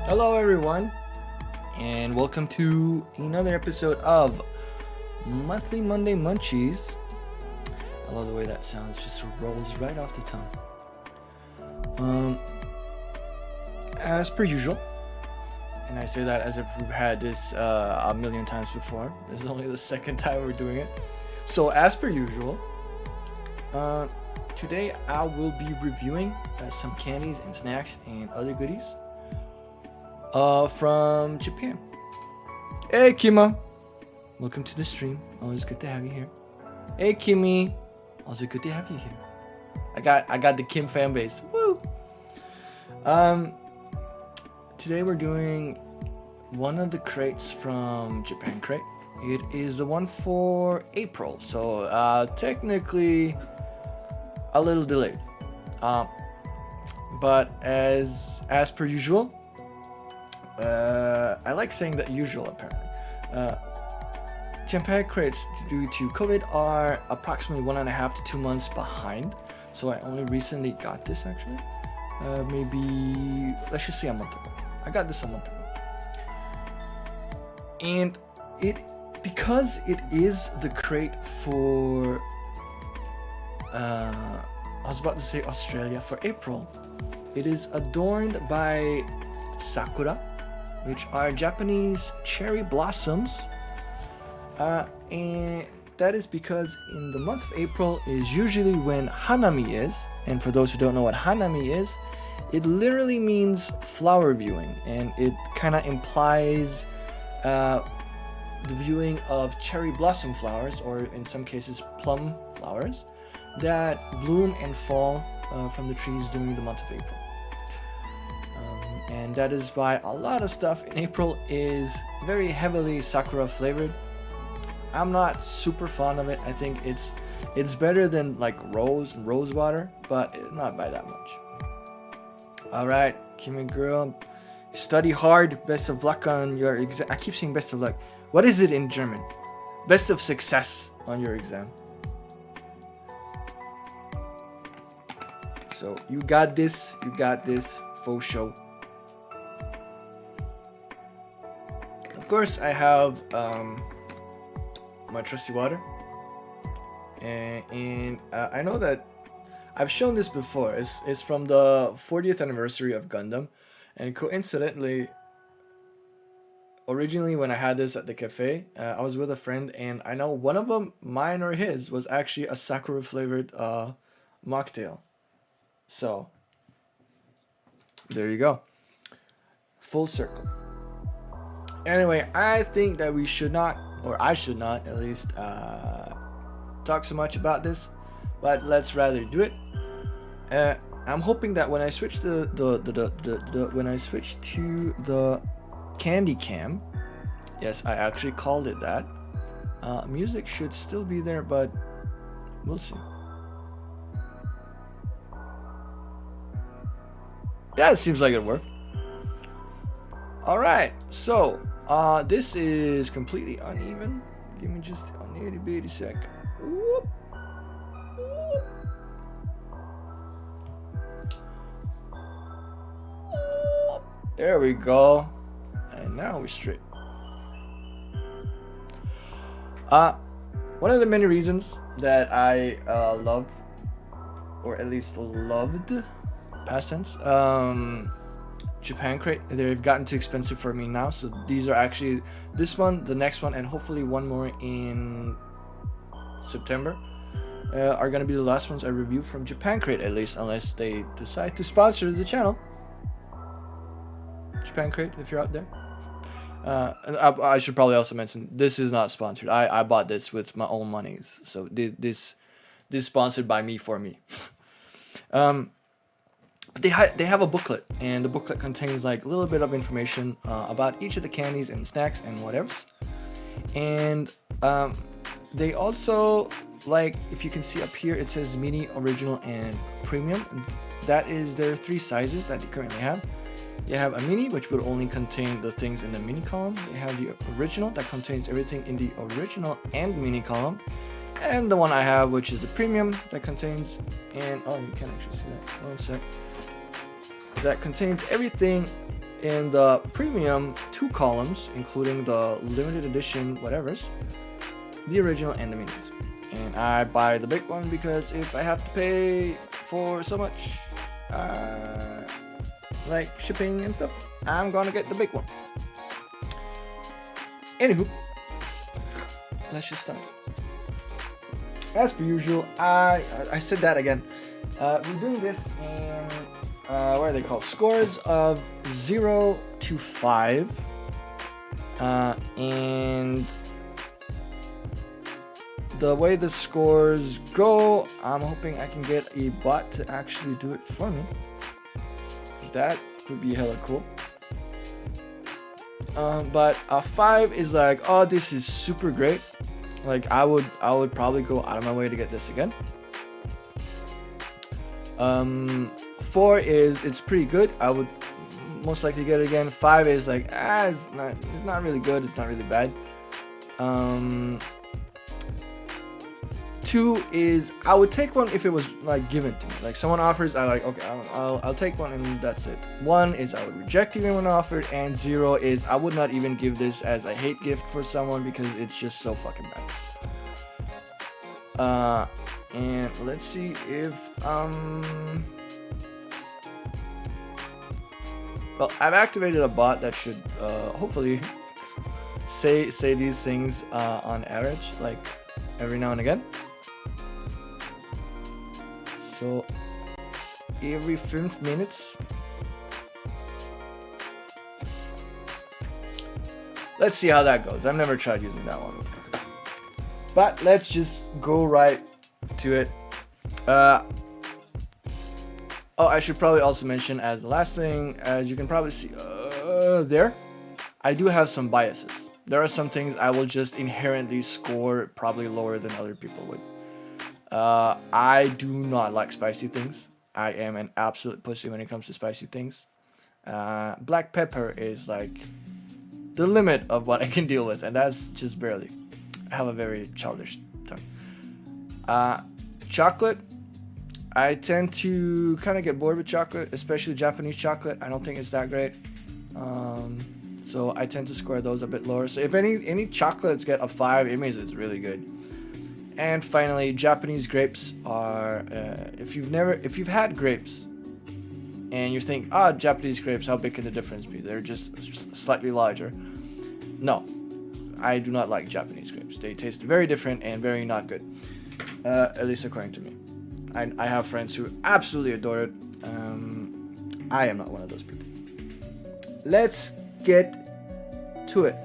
Hello, everyone, and welcome to another episode of Monthly Monday Munchies. I love the way that sounds; just rolls right off the tongue. As per usual, and I say that as if we've had this a million times before. This is only the second time we're doing it. So, as per usual, today I will be reviewing some candies and snacks and other goodies from Japan. Hey, Kima, welcome to the stream. Always good to have you here. Hey, Kimmy, also good to have you here. I got the Kim fan base. Woo! Today we're doing one of the crates from Japan Crate. It is the one for April, so technically a little delayed. But as per usual, I like saying that usual apparently. Japan crates due to COVID are approximately 1.5 to 2 months behind. So I only recently got this actually. Maybe let's just say a month ago. I got this a month ago. And because it is the crate for I was about to say Australia, for April. It is adorned by sakura, which are Japanese cherry blossoms, and that is because in the month of April is usually when Hanami is. And for those who don't know what Hanami is, it literally means flower viewing, and it kind of implies the viewing of cherry blossom flowers, or in some cases plum flowers, that bloom and fall from the trees during the month of April. And that is why a lot of stuff in April is very heavily sakura flavored. I'm not super fond of it. I think it's better than like rose and rose water, but not by that much. Alright, Kimmy girl, study hard. Best of luck on your exam. I keep saying best of luck. What is it in German? Best of success on your exam. So you got this, faux show. Of course, I have my trusty water, and I know that I've shown this before. It's from the 40th anniversary of Gundam, and coincidentally, originally when I had this at the cafe, I was with a friend, and I know one of them, mine or his, was actually a sakura flavored mocktail. So there you go, full circle. Anyway, I think that we should not, or I should not at least, talk so much about this, but let's rather do it. I'm hoping that when I switch to the candy cam, yes, I actually called it that. Music should still be there, but we'll see. Yeah, it seems like it'll work. Alright, so this is completely uneven. Give me just an itty bitty sec. Whoop. Whoop. Whoop. There we go. And now we're straight. One of the many reasons that I love, or at least loved, past tense, Japan Crate, they've gotten too expensive for me now, so these are actually this one, the next one, and hopefully one more in September are gonna be the last ones I review from Japan Crate, at least, unless they decide to sponsor the channel. Japan Crate, if you're out there. And I should probably also mention, this is not sponsored. I bought this with my own monies, so this sponsored by me for me. They have a booklet, and the booklet contains like a little bit of information about each of the candies and snacks and whatever. And they also, like, if you can see up here, it says mini, original, and premium. That is their 3 sizes that they currently have. They have a mini, which would only contain the things in the mini column. They have the original, that contains everything in the original and mini column. And the one I have, which is the premium, that contains, and oh, you can actually see that. One sec. That contains everything in the premium 2 columns, including the limited edition whatever's, the original and the minis. And I buy the big one because if I have to pay for so much, like shipping and stuff, I'm gonna get the big one. Anywho, let's just start. As per usual, I said that again. We're doing this in what are they called? Scores of 0 to 5, and the way the scores go, I'm hoping I can get a bot to actually do it for me. That would be hella cool. But a 5 is like, oh, this is super great. Like I would probably go out of my way to get this again. 4 is it's pretty good. I would most likely get it again. 5 is like it's not really good. It's not really bad. 2 is I would take one if it was like given to me. Like someone offers, I like okay, I'll take one and that's it. 1 is I would reject even when offered, and 0 is I would not even give this as a hate gift for someone because it's just so fucking bad. And let's see if well, I've activated a bot that should hopefully say these things on average, like every now and again. So every 5 minutes. Let's see how that goes. I've never tried using that one before. But let's just go right to it. Oh, I should probably also mention as the last thing, as you can probably see there, I do have some biases. There are some things I will just inherently score probably lower than other people would. I do not like spicy things. I am an absolute pussy when it comes to spicy things. Black pepper is like the limit of what I can deal with, and that's just barely. I have a very childish tongue. Chocolate, I tend to kind of get bored with chocolate, especially Japanese chocolate. I don't think it's that great. So I tend to score those a bit lower. So if any chocolates get a 5, it means it's really good. And finally, Japanese grapes are if you've had grapes and you think, Japanese grapes, how big can the difference be? They're just slightly larger. No, I do not like Japanese grapes. They taste very different and very not good, at least according to me. I have friends who absolutely adore it. I am not one of those people. Let's get to it.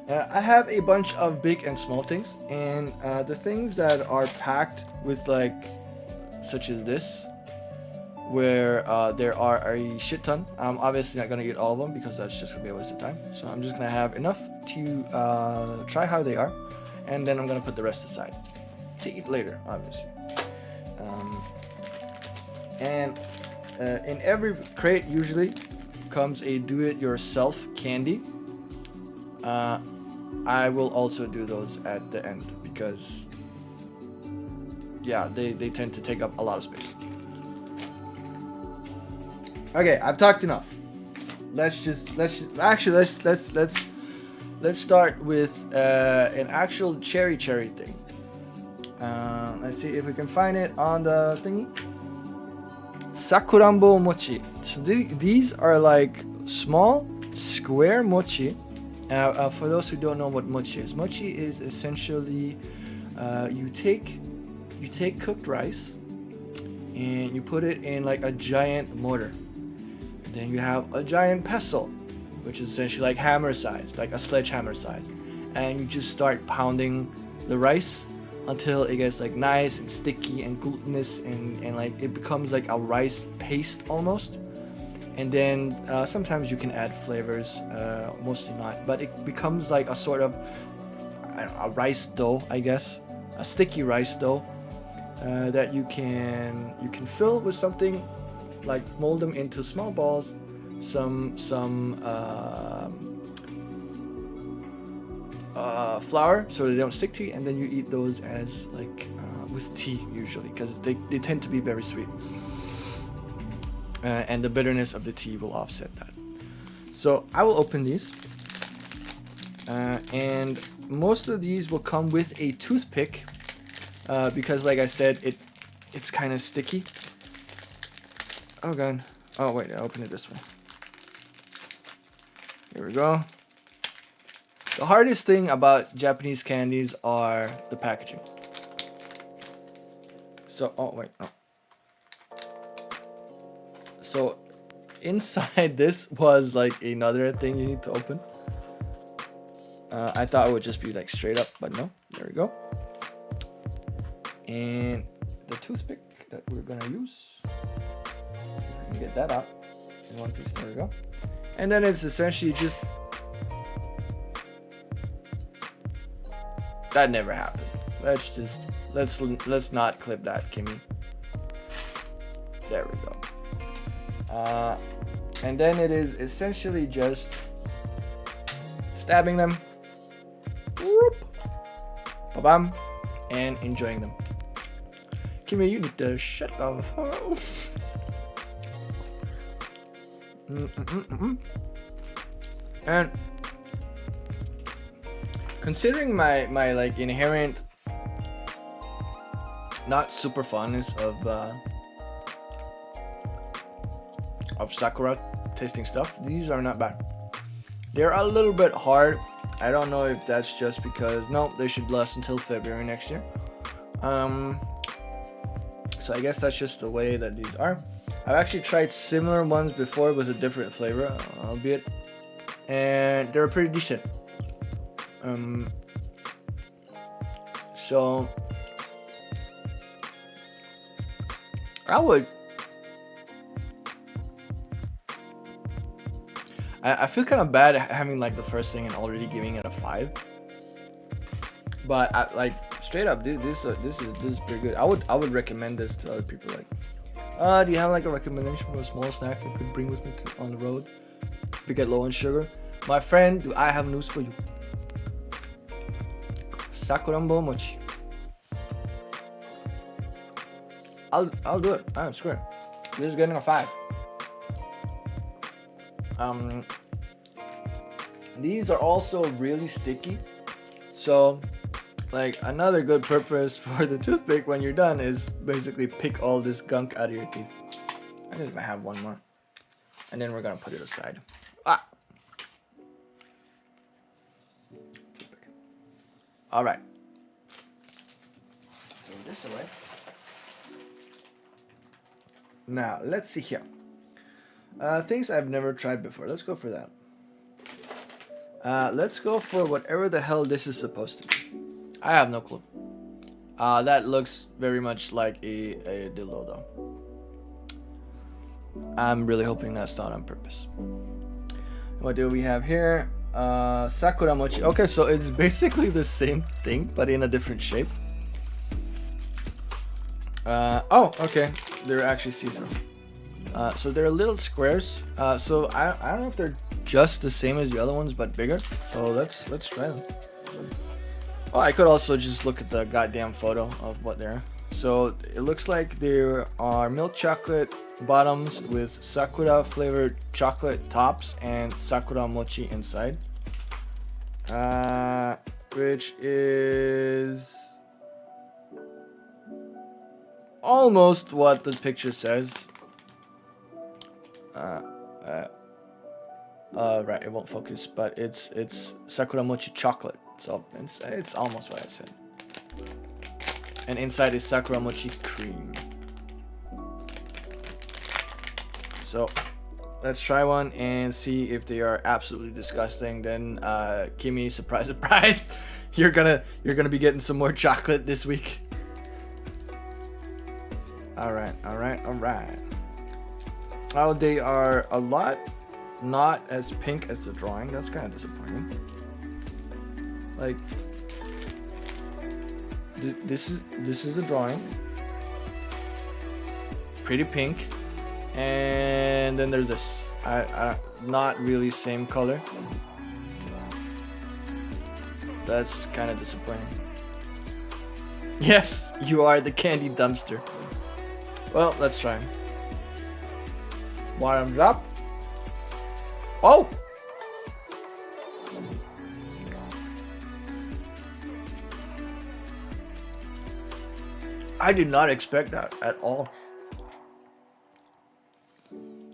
I have a bunch of big and small things, and the things that are packed with like, such as this, where there are a shit ton. I'm obviously not gonna eat all of them because that's just gonna be a waste of time. So I'm just gonna have enough to try how they are, and then I'm gonna put the rest aside to eat later, obviously. And in every crate usually comes a do-it-yourself candy. I will also do those at the end because, yeah, they tend to take up a lot of space. Okay, I've talked enough. Let's start with an actual cherry thing. Let's see if we can find it on the thingy. Sakurambo mochi. So these are like small square mochi. For those who don't know what mochi is essentially you take cooked rice and you put it in like a giant mortar. Then you have a giant pestle, which is essentially like hammer size, like a sledgehammer size, and you just start pounding the rice until it gets like nice and sticky and glutinous and like it becomes like a rice paste almost. And then sometimes you can add flavors, mostly not, but it becomes like a sort of a rice dough, I guess, a sticky rice dough that you can fill with something, like mold them into small balls, some flour so they don't stick to you, and then you eat those as like with tea usually because they tend to be very sweet. and the bitterness of the tea will offset that. So I will open these, and most of these will come with a toothpick, because like I said, it's kind of sticky. Oh god. Oh wait, I opened it this way. Here we go. The hardest thing about Japanese candies are the packaging. So, oh wait, no. So, inside this was like another thing you need to open. I thought it would just be like straight up, but no. There we go. And the toothpick that we're gonna use. Get that out in one piece. There we go. And then it's essentially just that never happened. Let's not clip that, Kimmy. There we go. And then it is essentially just stabbing them, whoop, ba-bam, and enjoying them. Kimmy, you need to shut up. And considering my like inherent not super fondness of sakura tasting stuff, these are not bad. They're a little bit hard. I don't know if that's just because they should last until February next year. So I guess that's just the way that these are. I've actually tried similar ones before with a different flavor, albeit, and they're pretty decent. So I feel kind of bad having like the first thing and already giving it a 5. But like straight up, this is pretty good. I would recommend this to other people. Like, do you have like a recommendation for a small snack I could bring with me on the road if you get low on sugar? My friend, do I have news for you? Sakurambo mochi. I'll do it. I'm screw it. This is getting a 5. These are also really sticky, so like another good purpose for the toothpick when you're done is basically pick all this gunk out of your teeth. I just might have one more, and then we're gonna put it aside. All right. Throw this away. Now let's see here. Things I've never tried before. Let's go for that. Let's go for whatever the hell this is supposed to be. I have no clue. That looks very much like a dildo though. I'm really hoping that's not on purpose. What do we have here? Sakura mochi. Okay, so it's basically the same thing, but in a different shape. Oh, okay. They're actually see-through. So they're little squares. So I don't know if they're just the same as the other ones, but bigger. So let's try them. Oh, I could also just look at the goddamn photo of what they're. So it looks like there are milk chocolate bottoms with sakura flavored chocolate tops and sakura mochi inside. Which is almost what the picture says. Right, it won't focus, but it's sakura mochi chocolate, so it's almost what I said. And inside is sakura mochi cream. So let's try one and see if they are absolutely disgusting. Then Kimmy, surprise, surprise, you're gonna be getting some more chocolate this week. All right. Oh, they are a lot not as pink as the drawing. That's kind of disappointing. Like this is the drawing. Pretty pink, and then there's this. I not really same color. That's kind of disappointing. Yes, you are the candy dumpster. Well, let's try. Bottoms up. Oh! I did not expect that at all.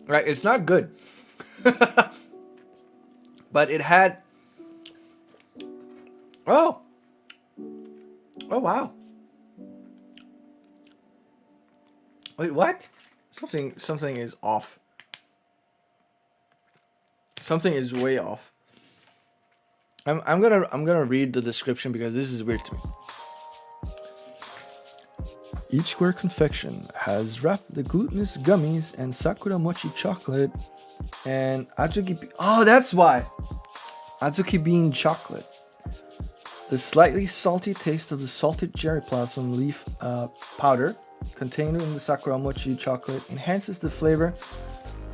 Right, it's not good. But it had... Oh! Oh, wow. Wait, what? Something is off. Something is way off. I'm gonna read the description because this is weird to me. Each square confection has wrapped the glutinous gummies and sakura mochi chocolate and azuki. Oh, that's why. Azuki bean chocolate. The slightly salty taste of the salted cherry blossom leaf powder contained in the sakura mochi chocolate enhances the flavor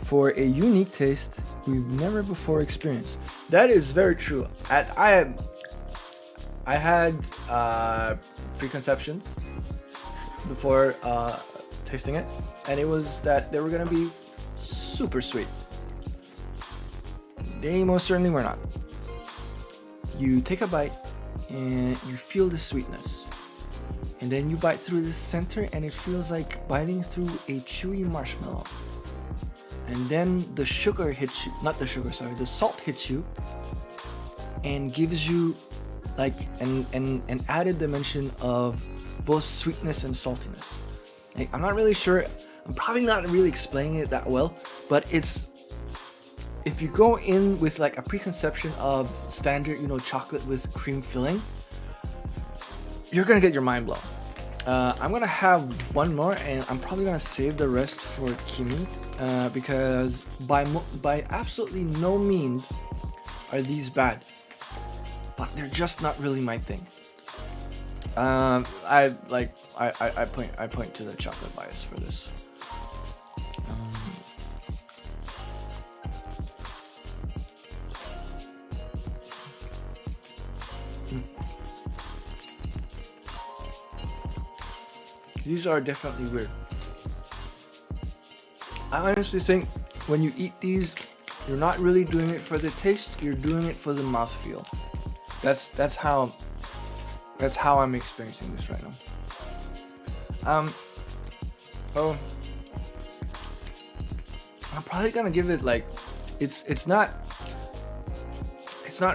for a unique taste we've never before experienced. That is very true. I had preconceptions before tasting it, and it was that they were gonna be super sweet. They most certainly were not. You take a bite and you feel the sweetness, and then you bite through the center and it feels like biting through a chewy marshmallow, and then the sugar hits you, not the sugar, sorry, the salt hits you and gives you like an added dimension of both sweetness and saltiness. Like, I'm not really sure, I'm probably not really explaining it that well, but it's, if you go in with like a preconception of standard, chocolate with cream filling, you're gonna get your mind blown. I'm gonna have one more, and I'm probably gonna save the rest for Kimi, because by absolutely no means are these bad, but they're just not really my thing. I point to the chocolate bias for this. These are definitely weird. I honestly think when you eat these, you're not really doing it for the taste, you're doing it for the mouthfeel. That's how I'm experiencing this right now. Oh, I'm probably gonna give it like, it's not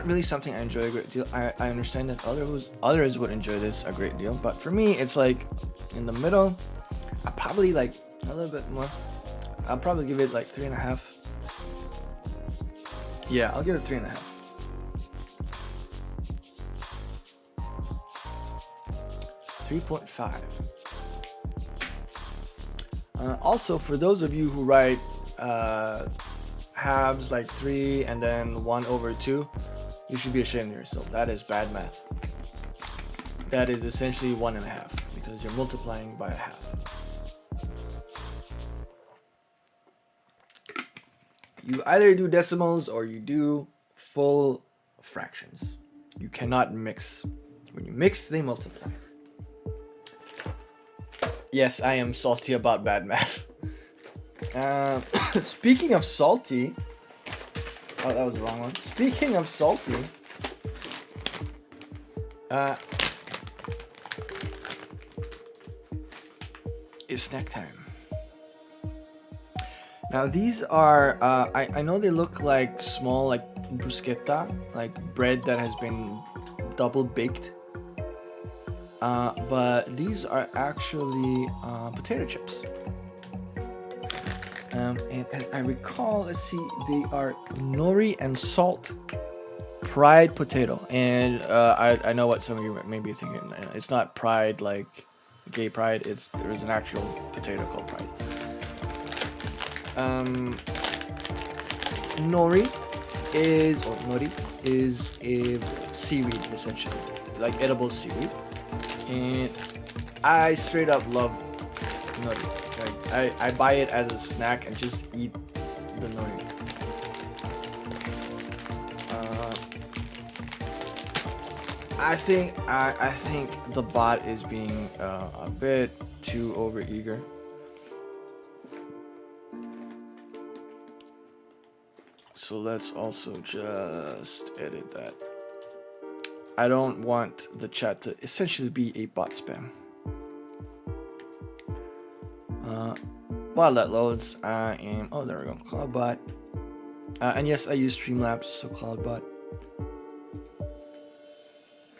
really something I enjoy a great deal. I understand that others would enjoy this a great deal, but for me, it's like in the middle. I probably like a little bit more. I'll probably give it like 3.5. Yeah, I'll give it 3.5. 3.5. Also, for those of you who write halves like 3 and then 1/2, you should be ashamed of yourself. That is bad math. That is essentially 1.5 because you're multiplying by a half. You either do decimals or you do full fractions. You cannot mix. When you mix, they multiply. Yes, I am salty about bad math. Speaking of salty... Oh, that was the wrong one. Speaking of salty... it's snack time. Now these are... I know they look like small, like bruschetta, like bread that has been double baked. But these are actually potato chips. And as I recall, let's see, they are nori and salt pride potato. And I know what some of you may be thinking. It's not pride like gay pride. There's an actual potato called pride. Nori is a seaweed, essentially, like edible seaweed. And I straight up love nori. Like I buy it as a snack and just eat the nori. I think the bot is being a bit too overeager. so let's also just edit that. I don't want the chat to essentially be a bot spam. While that loads, I am, oh, there we go, CloudBot. And yes, I use Streamlabs, so CloudBot.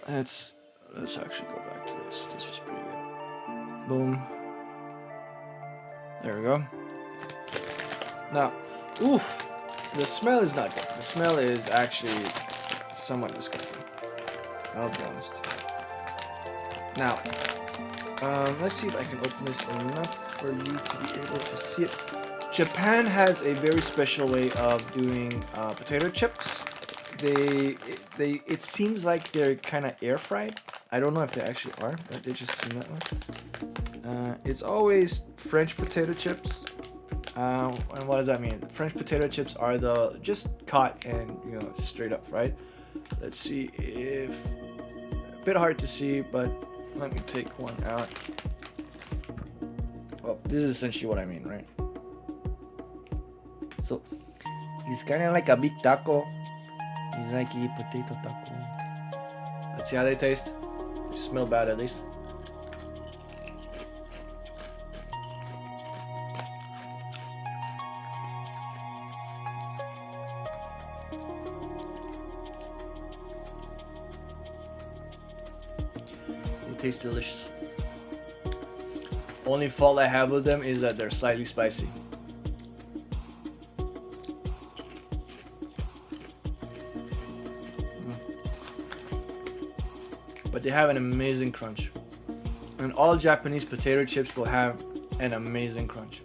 Let's actually go back to this. This was pretty good. Boom. There we go. Now, oof, the smell is not good. The smell is actually somewhat disgusting. I'll be honest. Now, let's see if I can open this enough for you to be able to see it. Japan has a very special way of doing potato chips. It seems like they're kind of air fried. I don't know if they actually are, but they just seem that way. It's always French potato chips. And what does that mean? French potato chips are the just caught and straight up fried. Let's see if a bit hard to see, but let me take one out. Well, this is essentially what I mean, right? So it's kind of like a big taco. It's like a potato taco. Let's see how they taste. They smell bad at least. They taste delicious. Only fault I have with them is that they're slightly spicy. But they have an amazing crunch. And all Japanese potato chips will have an amazing crunch.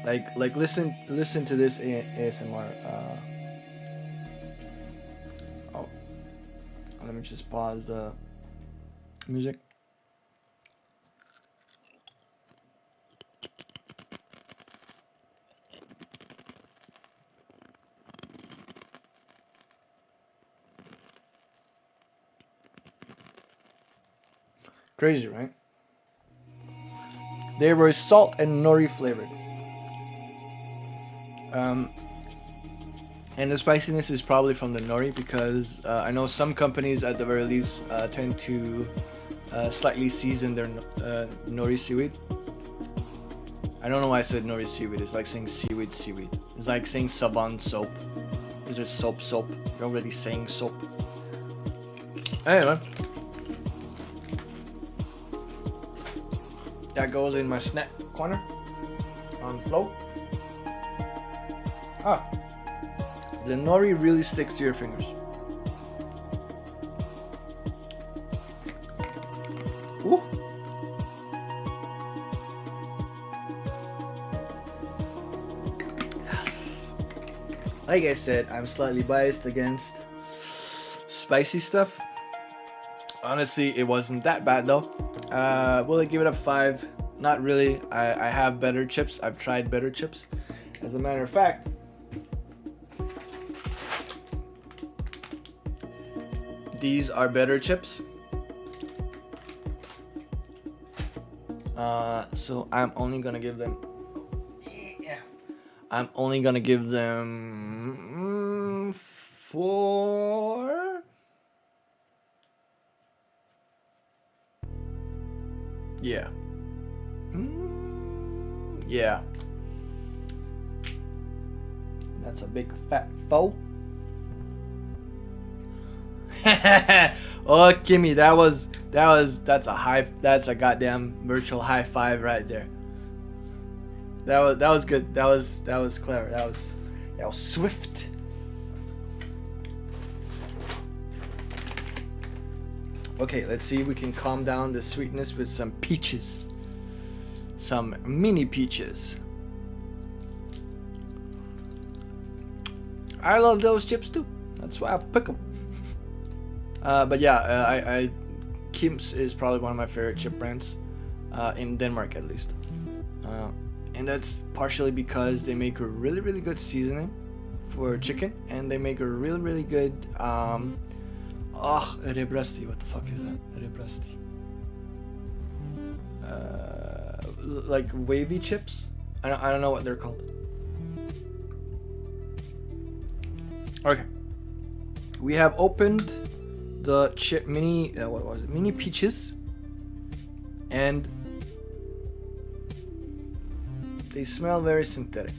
Like listen to this ASMR. Oh, let me just pause the music. Crazy, right? They were salt and nori flavored. And the spiciness is probably from the nori because I know some companies at the very least tend to slightly season their nori seaweed. I don't know why I said nori seaweed. It's like saying seaweed. It's like saying saban soap. Is it soap? You're already saying soap. Anyway. That goes in my snack corner on the floor. The nori really sticks to your fingers. Ooh. Like I said, I'm slightly biased against spicy stuff. Honestly, it wasn't that bad though. Will I give it a 5? Not really. I have better chips. I've tried better chips. As a matter of fact, these are better chips. So I'm only gonna give them. I'm only gonna give them 4. Yeah. Yeah. That's a big fat foe. Oh, Kimmy, that's a goddamn virtual high five right there. That was good. That was clever. That was swift. Okay, let's see if we can calm down the sweetness with some peaches. Some mini peaches. I love those chips too. That's why I pick them. But yeah, Kim's is probably one of my favorite chip brands. In Denmark at least. And that's partially because they make a really, really good seasoning for chicken. And they make a really, really good... rebrasti. What the fuck is that? Rebrasti. Like wavy chips. I don't know what they're called. Okay. We have opened the chip mini. What was it? Mini peaches, and they smell very synthetic.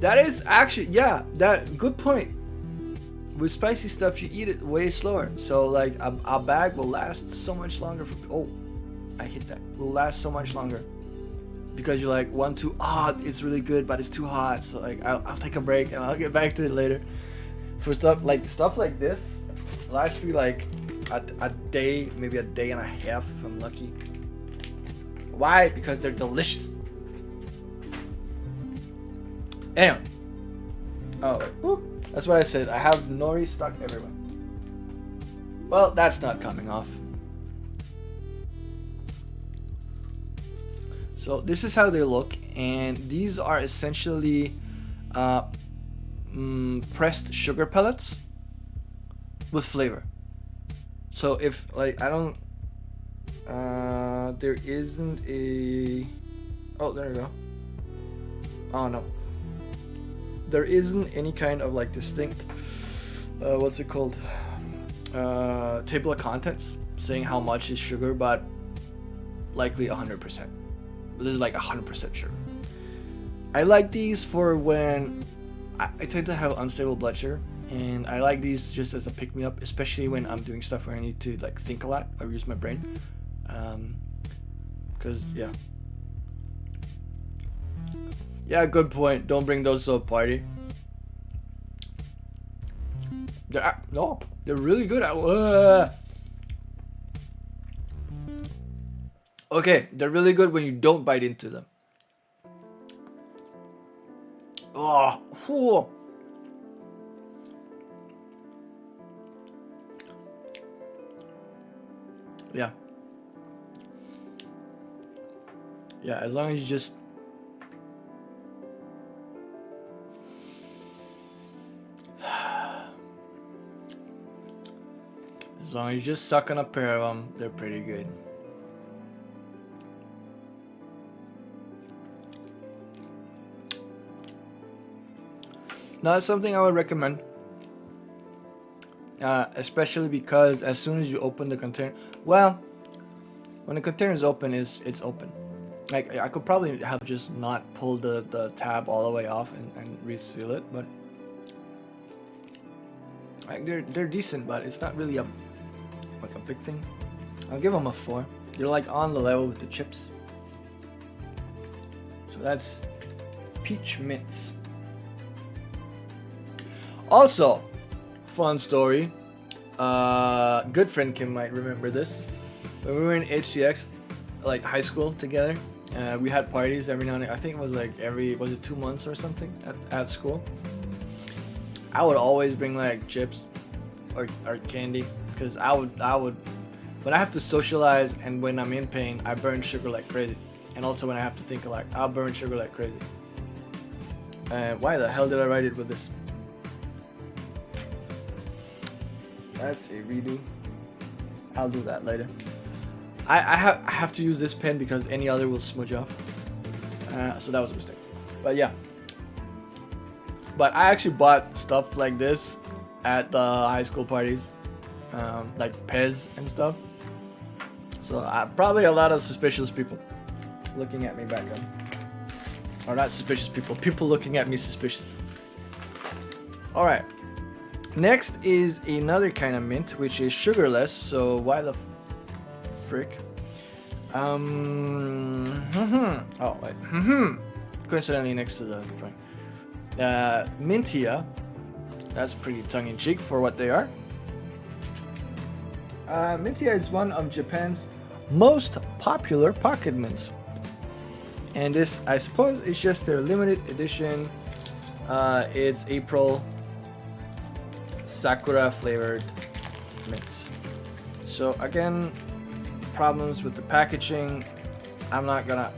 That is actually, yeah, that good point. With spicy stuff, you eat it way slower. So like a bag will last so much longer. Oh, I hit that. Will last so much longer because you're like it's really good, but it's too hot. So like I'll take a break and I'll get back to it later. For stuff like this, lasts me like a day, maybe a day and a half if I'm lucky. Why? Because they're delicious. Anyway. Oh, wait. That's what I said. I have nori stuck everywhere. Well, that's not coming off. So this is how they look, and these are essentially pressed sugar pellets with flavor. So if like I don't, there isn't a. Oh, there we go. Oh no. There isn't any kind of like distinct, what's it called? Table of contents saying how much is sugar, but likely 100%. This is like 100% sugar. I like these for when I tend to have unstable blood sugar, and I like these just as a pick me up, especially when I'm doing stuff where I need to like think a lot or use my brain. Because yeah, good point. Don't bring those to a party. They're really good. Okay, they're really good when you don't bite into them. Oh, yeah. Yeah, as long as you just as long as you just suck on a pair of them, they're pretty good. Now, that's something I would recommend. Especially because as soon as you open the container, well, when the container is open, it's open. Like I could probably have just not pulled the tab all the way off and reseal it, but like they're decent, but it's not really a big thing. I'll give them a 4. You're like on the level with the chips. So that's peach mints. Also, fun story. Good friend Kim might remember this. When we were in HCX, like high school together, we had parties every now and then. I think it was like was it 2 months or something at school. I would always bring like chips or candy because I would when I have to socialize and when I'm in pain, I burn sugar like crazy. And also when I have to think a lot, I'll burn sugar like crazy. Why the hell did I write it with this? That's a redo. I'll do that later. I have to use this pen because any other will smudge off. So that was a mistake. But yeah. But I actually bought stuff like this at the high school parties. Like Pez and stuff. So probably a lot of suspicious people looking at me back then. Or not suspicious people. People looking at me suspicious. Alright. Next is another kind of mint, which is sugarless. So why the frick? Oh wait. Coincidentally next to the drawing. Mintia. That's pretty tongue-in-cheek for what they are. Mintia is one of Japan's most popular pocket mints. And this, I suppose, is just their limited edition. It's April Sakura flavored mints. So again, problems with the packaging. I'm not gonna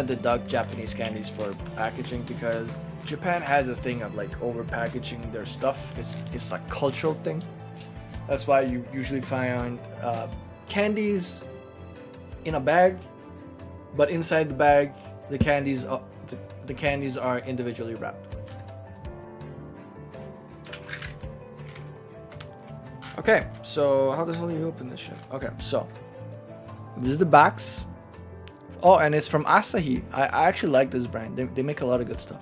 deduct Japanese candies for packaging because Japan has a thing of like over packaging their stuff. It's a cultural thing. That's why you usually find candies in a bag, but inside the bag the candies are, the candies are individually wrapped. Okay, so how the hell do you open this shit? Okay, so this is the box. Oh, and it's from Asahi. I actually like this brand. They make a lot of good stuff.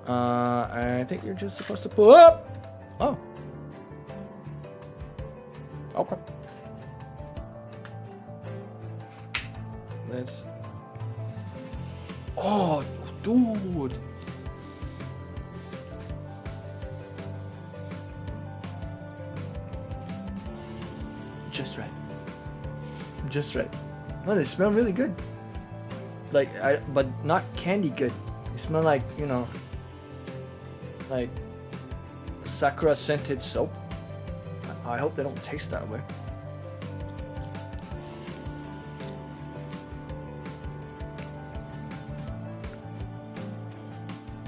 I think you're just supposed to pull up. Oh. Okay. Let's. Oh, dude. Just right. Just right. No, they smell really good. Like, but not candy good. They smell like, you know, like sakura scented soap. I hope they don't taste that way.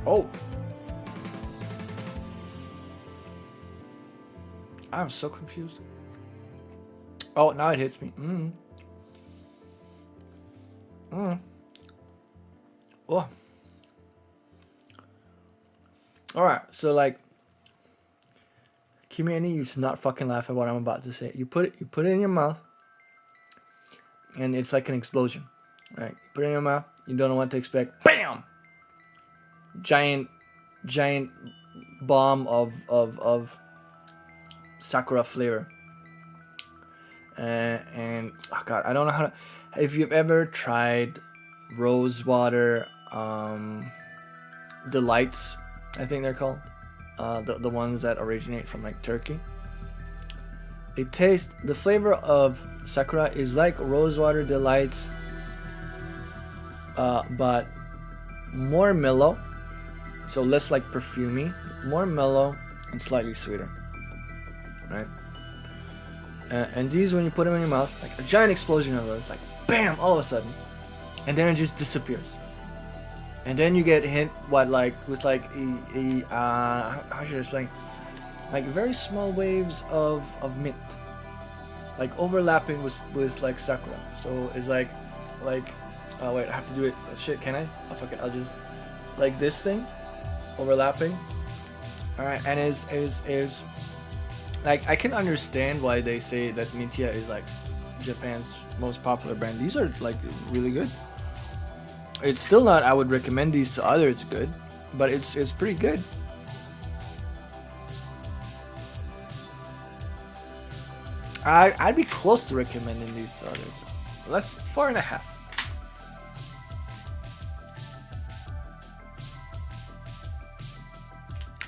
Oh. I'm so confused. Oh, now it hits me. Oh. Alright, so like Kimi, you should not fucking laugh at what I'm about to say. You put it in your mouth and it's like an explosion. Right? You put it in your mouth, you don't know what to expect. BAM! Giant bomb of sakura flavor. And oh god, I don't know how to. If you've ever tried rose water delights, I think they're called, the ones that originate from like Turkey. It tastes, the flavor of sakura is like rose water delights, but more mellow, so less like perfumey, more mellow and slightly sweeter, right? And these, when you put them in your mouth, like a giant explosion of those, like bam, all of a sudden, and then it just disappears. And then you get hit with like how should I explain? Like very small waves of mint, like overlapping with like sakura. So it's like oh wait, I have to do it. Shit, can I? Oh fuck it, I'll just like this thing overlapping. All right, and is like, I can understand why they say that Mintia is like Japan's most popular brand. These are like really good. It's still not, I would recommend these to others good, but it's pretty good. I'd be close to recommending these to others. Let's 4.5.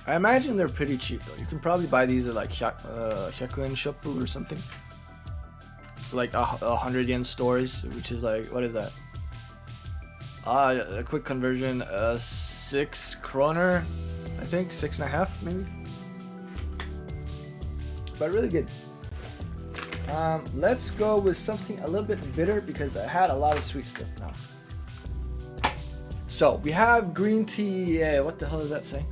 I imagine they're pretty cheap though. You can probably buy these at like Hecko and Shoppu or something. Like 100 yen stores, which is like, what is that? A quick conversion, 6 kroner, I think, 6.5 maybe. But really good. Let's go with something a little bit bitter because I had a lot of sweet stuff now. So we have green tea. What the hell does that say?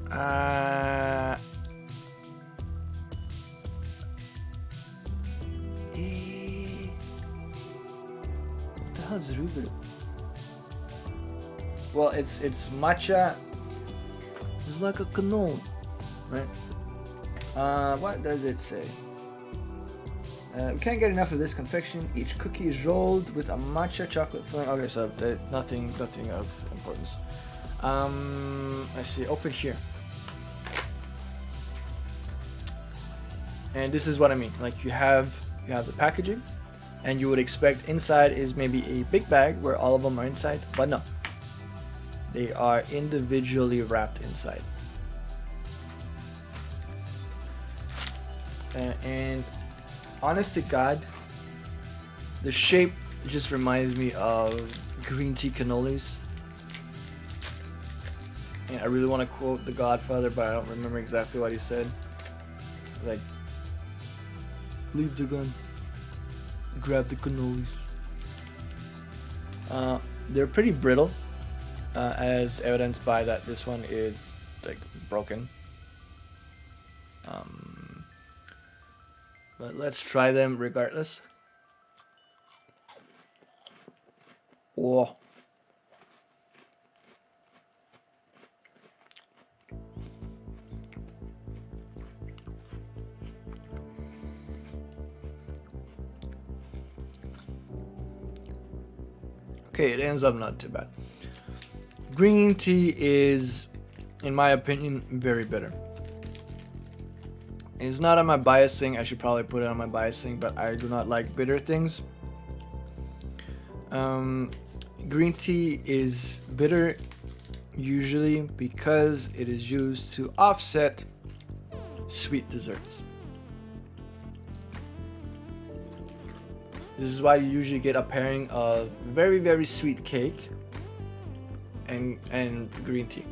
What the hell is rhubarb? Well, it's matcha. It's like a canola, right? What does it say? We can't get enough of this confection. Each cookie is rolled with a matcha chocolate filling. Okay, so nothing of importance. I see. Open here. And this is what I mean. Like you have the packaging, and you would expect inside is maybe a big bag where all of them are inside, but no. They are individually wrapped inside. And honest to God, the shape just reminds me of green tea cannolis. And I really want to quote The Godfather, but I don't remember exactly what he said. Like, leave the gun, grab the cannolis. They're pretty brittle, as evidenced by that this one is like broken. But let's try them regardless. Whoa. Okay, it ends up not too bad. Green tea is, in my opinion, very bitter. It's not on my bias thing. I should probably put it on my bias thing, but I do not like bitter things. Green tea is bitter usually because it is used to offset sweet desserts. This is why you usually get a pairing of very, very sweet cake and green tea.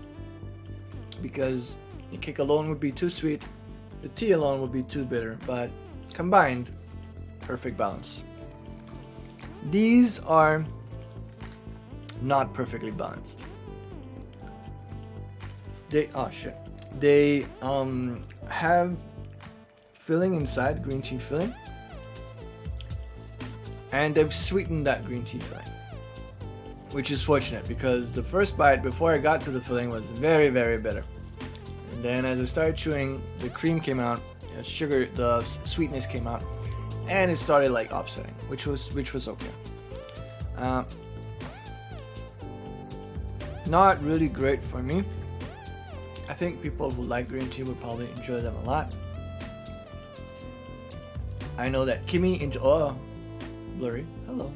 Because the cake alone would be too sweet, the tea alone would be too bitter, but combined, perfect balance. These are not perfectly balanced. They have filling inside, green tea filling, and they've sweetened that green tea filling, which is fortunate because the first bite before I got to the filling was very, very bitter. And then as I started chewing, the cream came out, the sweetness came out, and it started like offsetting, which was okay. Not really great for me. I think people who like green tea would probably enjoy them a lot. I know that Kimmy blurry. Hello.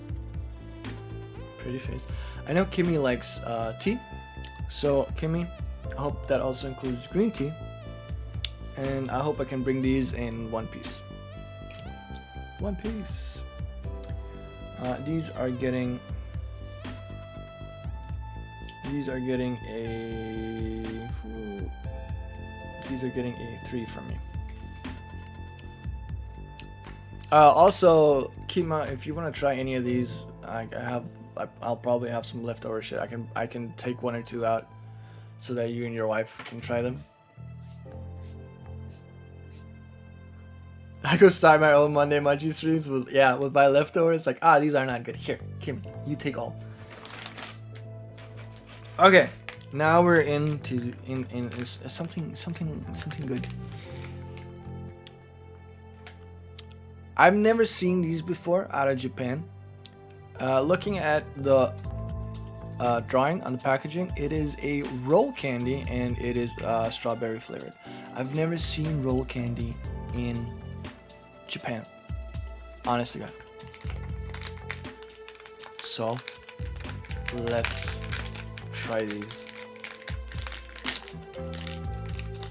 Pretty face. I know Kimmy likes tea. So Kimmy, I hope that also includes green tea. And I hope I can bring these in one piece. One piece. These are getting a 3 from me. Also, Kima, if you want to try any of these, I'll probably have some leftover shit. I can take 1 or 2 out so that you and your wife can try them. I go start my own Monday Munchie streams with my leftovers. Like, these are not good. Here, Kim, you take all. Okay, now we're into something good. I've never seen these before out of Japan. Looking at the drawing on the packaging, it is a roll candy and it is strawberry flavored. I've never seen roll candy in Japan. Honestly, God. So let's try these.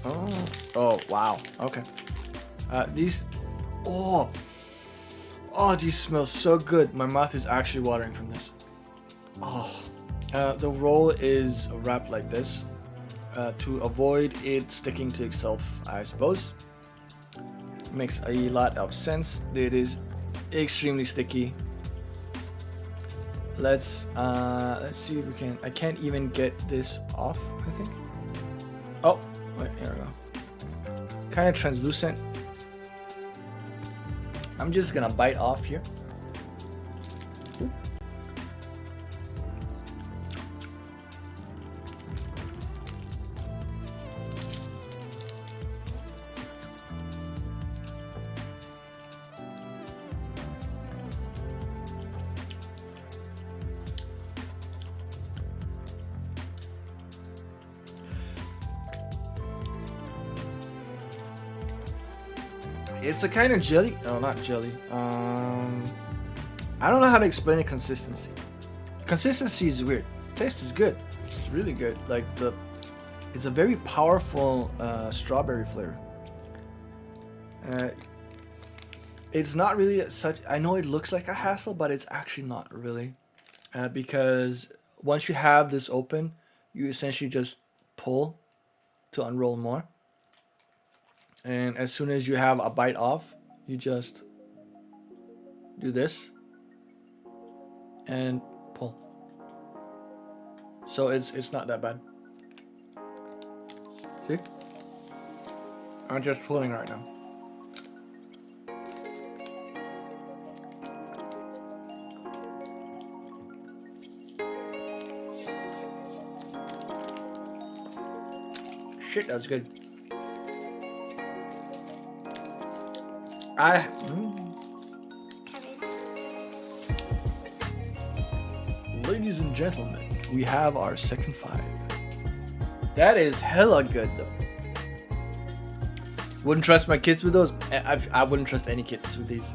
Oh wow. Okay. These. Oh, these smell so good. My mouth is actually watering from this. The roll is wrapped like this to avoid it sticking to itself, I suppose. Makes a lot of sense. It is extremely sticky. Let's see if we can. I can't even get this off, I think. Oh, wait, here we go. Kind of translucent. I'm just gonna bite off here. It's a kind of jelly. Oh, not jelly. I don't know how to explain the consistency. Consistency is weird. Taste is good. It's really good. Like it's a very powerful strawberry flavor. It's not really such. I know it looks like a hassle, but it's actually not really, because once you have this open, you essentially just pull to unroll more. And as soon as you have a bite off, you just do this and pull. So it's not that bad. See? I'm just pulling right now. shit, that was good. Ladies and gentlemen, we have our second five. That is hella good though. Wouldn't trust my kids with those. I wouldn't trust any kids with these.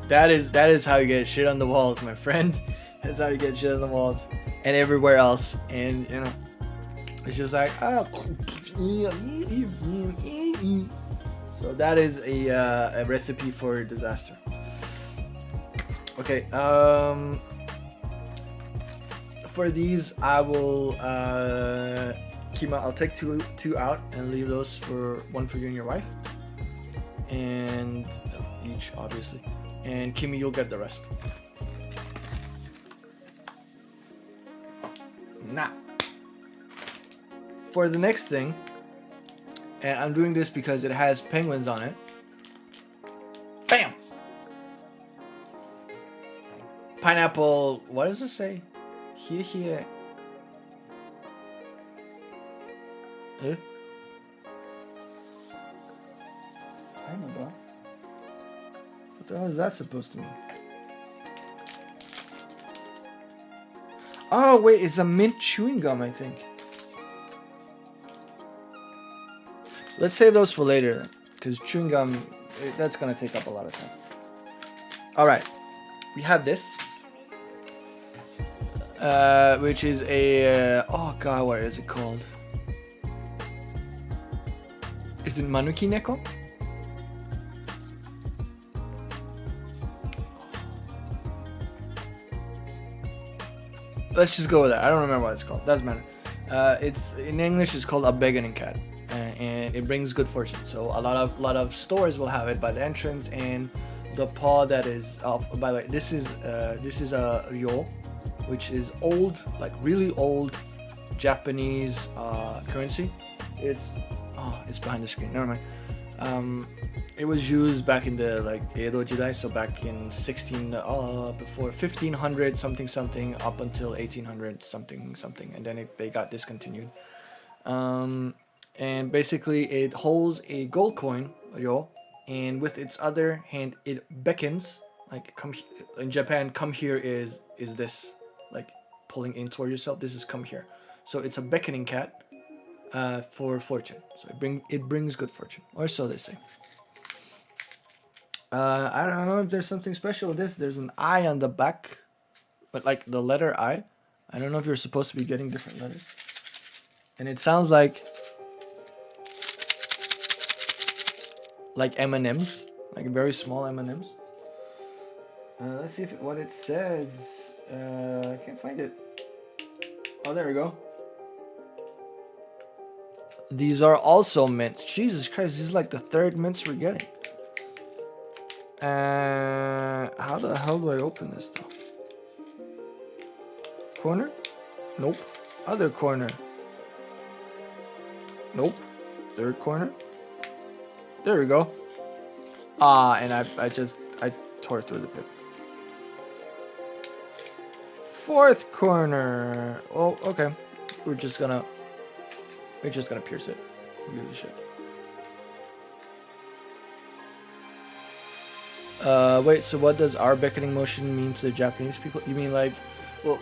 That is how you get shit on the walls, my friend. That's how you get shit on the walls and everywhere else. And you know, it's just like So that is a recipe for disaster. Okay. For these, I will keep. I'll take two out and leave those for one for you and your wife, and each obviously. And Kimmy, you'll get the rest. Now, for the next thing, and I'm doing this because it has penguins on it. Bam! Pineapple, what does it say? Here. Eh? Pineapple? What the hell is that supposed to mean? Oh wait, it's a mint chewing gum, I think. Let's save those for later then, because chewing gum, that's gonna take up a lot of time. Alright, we have this. Which is a, oh god, what is it called? Is it Manuki Neko? Let's just go with that. I don't remember what it's called. Doesn't matter. It's in English. It's called a begging cat, and it brings good fortune. So a lot of stores will have it by the entrance, and the paw that is. By the way, this is a ryo, which is old, like really old Japanese currency. It's behind the screen. Never mind. It was used back in the like Edo Jidai, so back in before 1500 something up until 1800 something, and then they got discontinued. And basically it holds a gold coin, ryo, and with its other hand it beckons, like come in Japan, come here is this, like pulling in toward yourself. This is come here, so it's a beckoning cat for fortune. So it brings good fortune, or so they say. I don't know if there's something special with this. There's an I on the back, but like the letter I. I don't know if you're supposed to be getting different letters. And it sounds like M&Ms, like very small M&Ms. Let's see what it says. I can't find it. Oh, there we go. These are also mints. Jesus Christ, this is like the third mints we're getting. How the hell do I open this though? Corner? Nope. Other corner? Nope. Third corner? There we go. And I tore through the paper. Fourth corner. Oh, okay. We're just gonna pierce it. Really should. Wait, so what does our beckoning motion mean to the Japanese people? You mean like, well,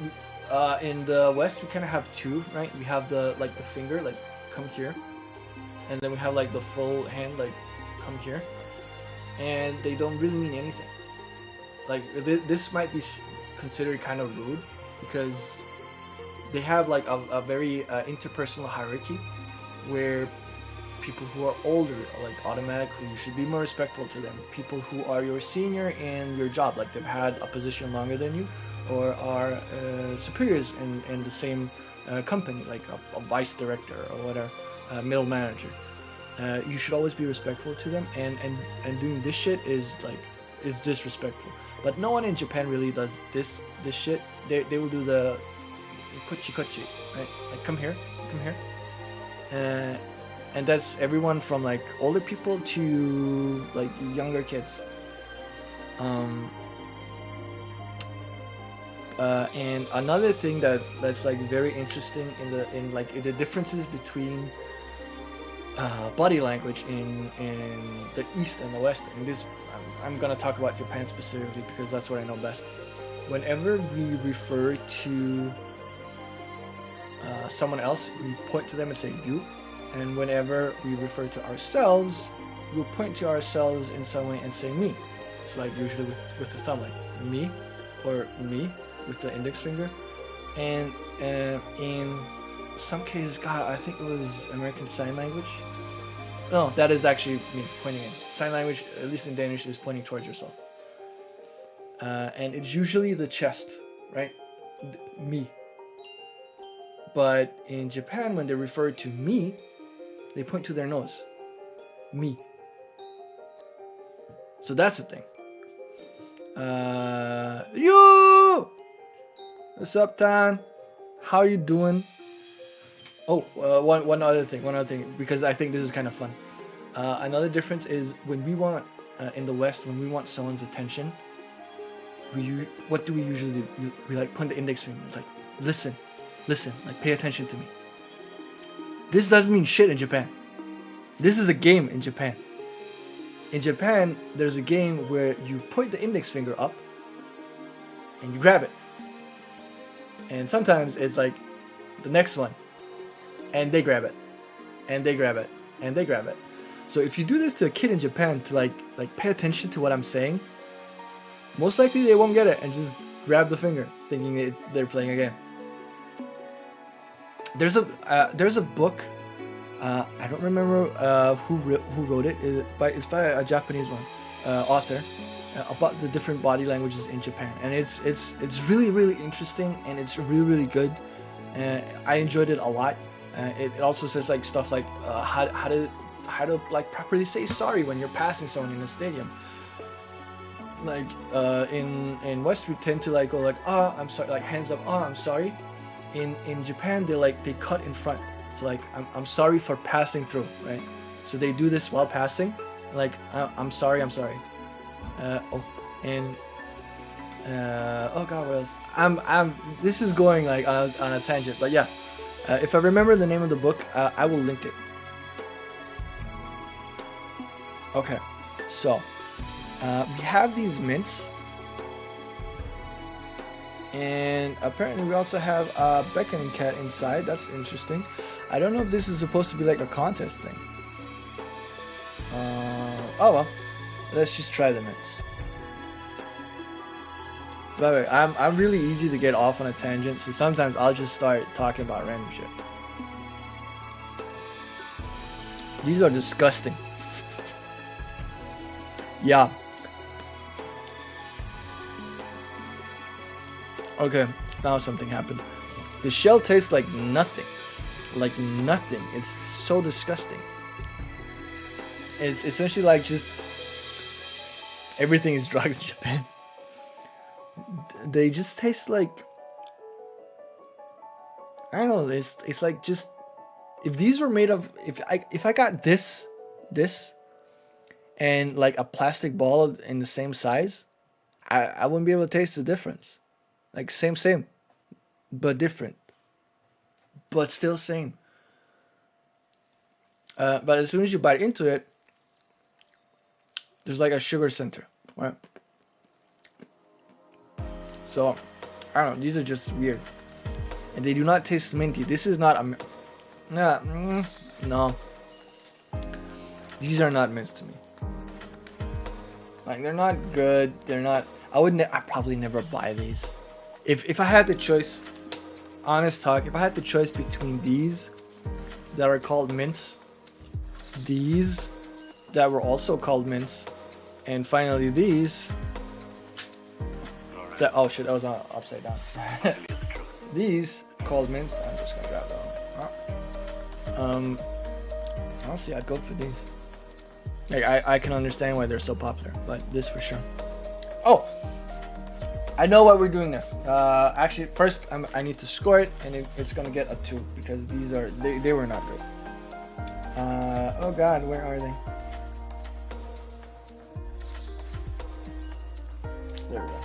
in the West we kind of have two, right? We have the finger, like come here, and then we have like the full hand, like come here, and they don't really mean anything. Like this might be considered kind of rude because they have like a very interpersonal hierarchy where people who are older, like automatically you should be more respectful to them. People who are your senior in your job, like they've had a position longer than you, or are superiors in the same company, like a vice director or whatever, middle manager. You should always be respectful to them, and doing this shit is disrespectful. But no one in Japan really does this shit. They will do the kochi, right? Like come here. And that's everyone from like older people to like younger kids. And another thing that's like very interesting in the differences between body language in the East and the West. And this, I'm gonna talk about Japan specifically because that's what I know best. Whenever we refer to someone else, we point to them and say you, and whenever we refer to ourselves, we'll point to ourselves in some way and say me. So like usually with the thumb, like me, or me with the index finger. And in some cases, God, I think it was American Sign Language. No, that is actually me pointing in. Sign language, at least in Danish, is pointing towards yourself. And it's usually the chest, right? Me. But in Japan, when they refer to me, they point to their nose. Me. So that's the thing. You! What's up, Tan? How you doing? Oh, one other thing, because I think this is kind of fun. Another difference is when we want, in the West, when we want someone's attention, what do we usually do? We like put the index finger, like, listen, like, pay attention to me. This doesn't mean shit in Japan. This is a game in Japan. In Japan, there's a game where you point the index finger up and you grab it. And sometimes it's like the next one. And they grab it. And they grab it. And they grab it. So if you do this to a kid in Japan to like pay attention to what I'm saying, most likely they won't get it and just grab the finger thinking they're playing a game. There's a book. I don't remember who wrote it. It's by a Japanese author about the different body languages in Japan, and it's really, really interesting, and it's really, really good. I enjoyed it a lot. It also says like stuff like how to like properly say sorry when you're passing someone in a stadium. Like in West we tend to like go like I'm sorry, like hands up, I'm sorry. In Japan they cut in front. So like I'm sorry for passing through, right? So they do this while passing, like I'm sorry. Oh God, what else? This is going like on a tangent, but yeah. If I remember the name of the book, I will link it. Okay, so we have these mints, and apparently we also have a beckoning cat inside. That's interesting. I don't know if this is supposed to be like a contest thing. Oh well, let's just try the mints. By the way, I'm really easy to get off on a tangent, so sometimes I'll just start talking about random shit. These are disgusting. Yeah. Okay, now something happened. The shell tastes like nothing. Like nothing. It's so disgusting. It's essentially like just everything is drugs in Japan. They just taste like, I don't know, it's like just, if these were made of, if I got this and like a plastic ball in the same size, I wouldn't be able to taste the difference. Like same, but different, but still same. But as soon as you bite into it, there's like a sugar center, right? So, I don't know, these are just weird. And they do not taste minty. This is not a... no. These are not mints to me. Like, they're not good. They're not... I'd probably never buy these. If I had the choice, honest talk, if I had the choice between these that are called mints, these that were also called mints, and finally these... oh shit, that was upside down. These called mints. I'm just gonna grab that one. Honestly, I'd go for these. Like, I can understand why they're so popular, but this for sure. Oh, I know why we're doing this. Actually, first I need to score it, and it's gonna get a 2 because these are they were not good. Oh God, where are they? There we go.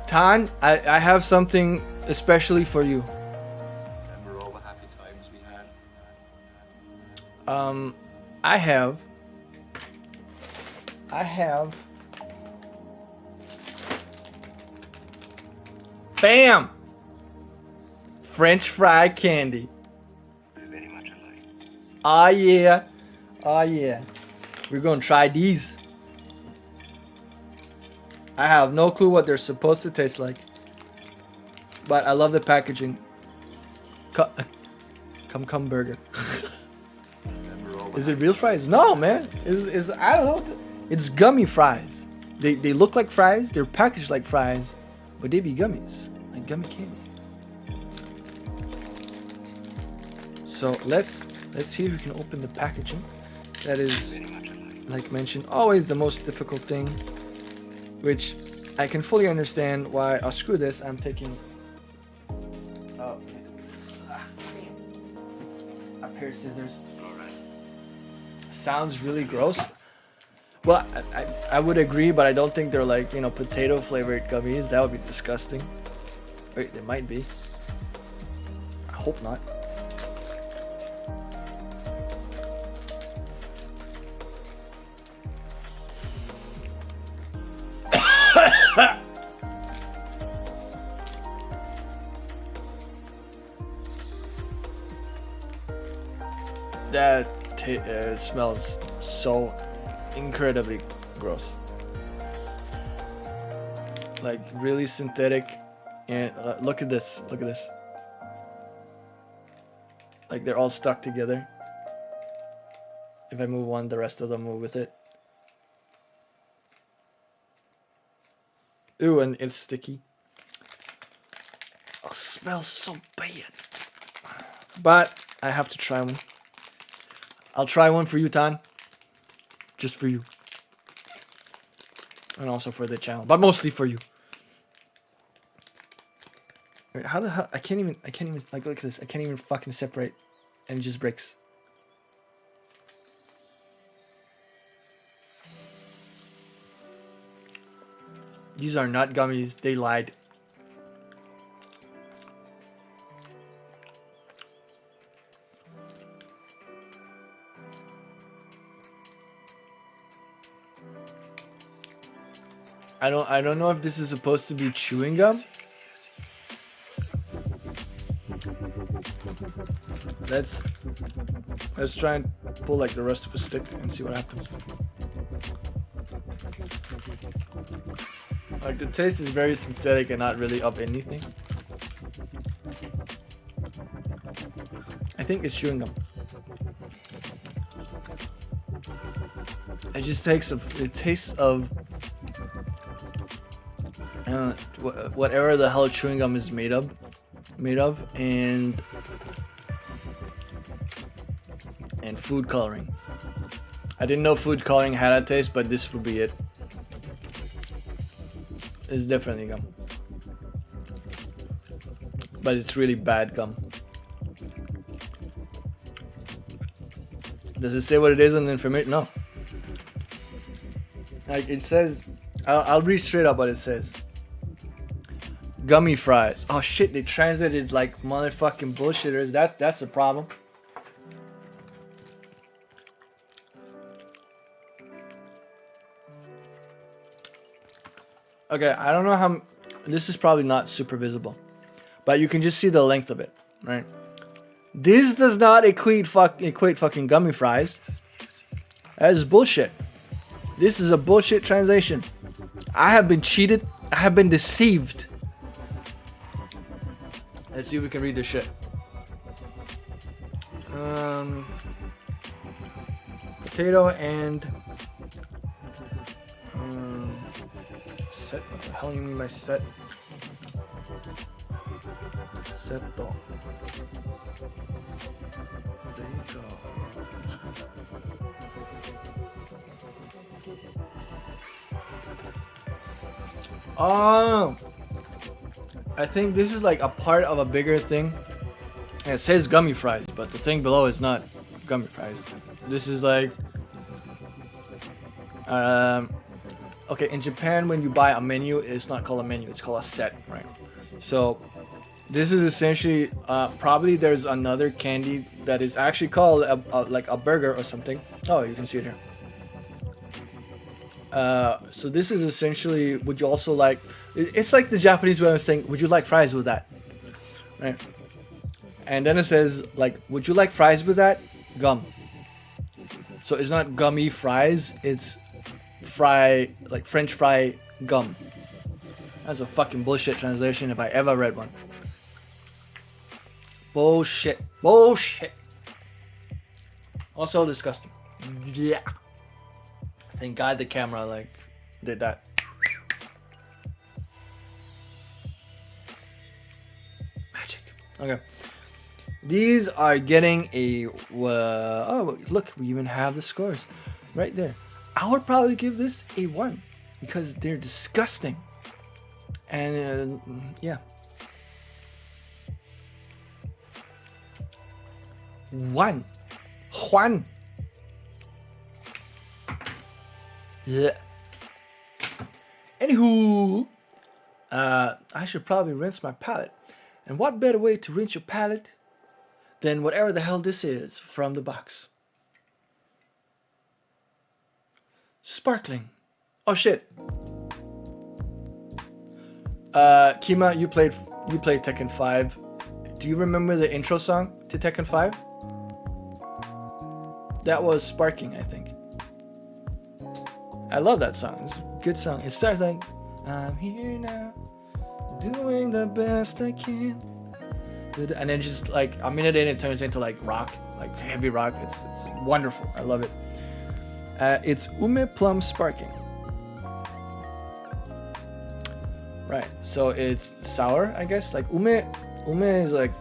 Tan, I have something especially for you. Remember all the happy times I have bam! French fry candy. Very much alike. Ah yeah. Ah yeah. We're gonna try these. I have no clue what they're supposed to taste like. But I love the packaging. Cum burger. Is it real fries? No, man. Is I don't know. It's gummy fries. They look like fries. They're packaged like fries, but they be gummies, like gummy candy. So let's see if we can open the packaging. That is, like mentioned, always the most difficult thing. Which I can fully understand why. Oh, screw this. I'm taking. Oh, a pair of scissors. Sounds really gross. Well, I would agree, but I don't think they're like, you know, potato flavored gummies. That would be disgusting. Wait, they might be. I hope not. That smells so incredibly gross. Like really synthetic, and look at this. Look at this. Like they're all stuck together. If I move one, the rest of them move with it. Ooh, and it's sticky. Oh, smells so bad. But I have to try one. I'll try one for you, Tan. Just for you. And also for the channel. But mostly for you. Wait, how the hell? I can't even, like, look at this. I can't even fucking separate. And it just breaks. These are not gummies. They lied. I don't know if this is supposed to be chewing gum. Let's try and pull like the rest of a stick and see what happens. Like the taste is very synthetic and not really of anything. I think it's chewing gum. It just tastes of whatever the hell chewing gum is made of, and food coloring. I didn't know food coloring had a taste, but this would be it. It's definitely gum, but it's really bad gum. Does it say what it is in the information? No. Like it says, I'll read straight up what it says. Gummy fries. Oh shit, they translated like motherfucking bullshitters. That's the problem. Okay, I don't know how. This is probably not super visible, but you can just see the length of it, right? This does not equate fucking gummy fries. That is bullshit. This is a bullshit translation. I have been cheated. I have been deceived. Let's see if we can read this shit. Potato and set. What the hell do you mean by set? Setto. There you go. Oh, I think this is like a part of a bigger thing. And it says gummy fries, but the thing below is not gummy fries. This is like, okay, in Japan when you buy a menu, it's not called a menu, it's called a set, right? So This is essentially probably there's another candy that is actually called like a burger or something. Oh, you can see it here. So this is essentially. Would you also like? It's like the Japanese way of saying, "Would you like fries with that?" Right. And then it says like, "Would you like fries with that?" Gum. So it's not gummy fries. It's fry like French fry gum. That's a fucking bullshit translation if I ever read one. Bullshit. Bullshit. Also disgusting. Yeah. Thank God the camera like did that. Magic. Okay. These are getting a. Oh, look, we even have the scores right there. I would probably give this a 1 because they're disgusting. And yeah. 1. Juan. Yeah. Anywho, I should probably rinse my palate. And what better way to rinse your palate than whatever the hell this is from the box? Sparkling. Oh shit. Kima, you played Tekken 5. Do you remember the intro song to Tekken 5? That was Sparking, I think. I love that song. It's a good song. It starts like, I'm here now, doing the best I can. And then just like a minute in, it turns into like rock, like heavy rock. It's wonderful. I love it. It's Ume Plum Sparking. Right. So it's sour, I guess. Like ume is like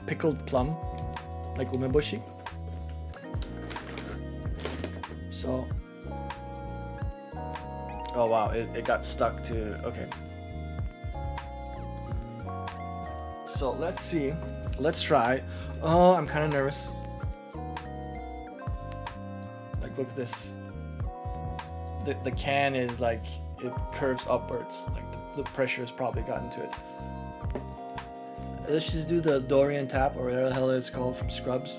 pickled plum, like umeboshi. So. Oh wow, it got stuck to. Okay. So let's see. Let's try. Oh, I'm kind of nervous. Like, look at this. The can is like, it curves upwards. Like, the pressure has probably gotten to it. Let's just do the Dorian tap, or whatever the hell it's called from Scrubs.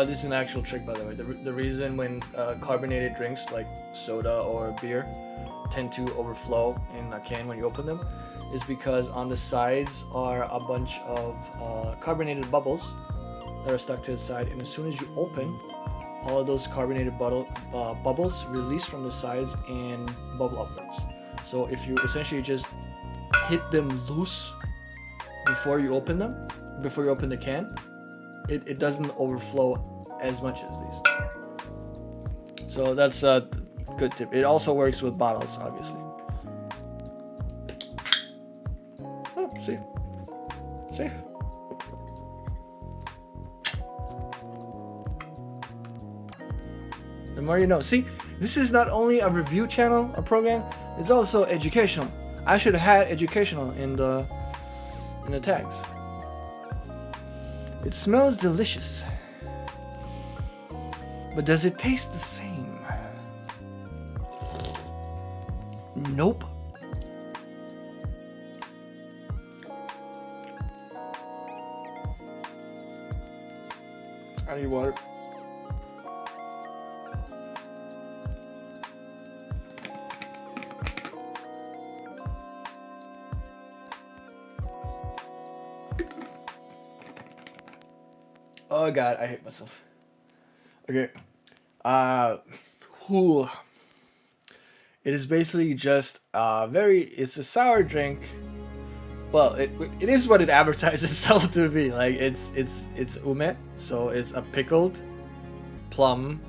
This is an actual trick, by the way. The reason when carbonated drinks like soda or beer tend to overflow in a can when you open them is because on the sides are a bunch of carbonated bubbles that are stuck to the side, and as soon as you open, all of those carbonated bubbles release from the sides and bubble upwards. So if you essentially just hit them loose before you open the can, it doesn't overflow as much as these. So that's a good tip. It also works with bottles, obviously. Oh, see? Safe. The more you know. See, this is not only a review channel, a program, it's also educational. I should have had educational in the tags. It smells delicious. But does it taste the same? Nope. I need water. Oh god, I hate myself. Okay. Whew. It is basically just it's a sour drink. Well, it is what it advertises itself to be. Like it's ume, so it's a pickled plum.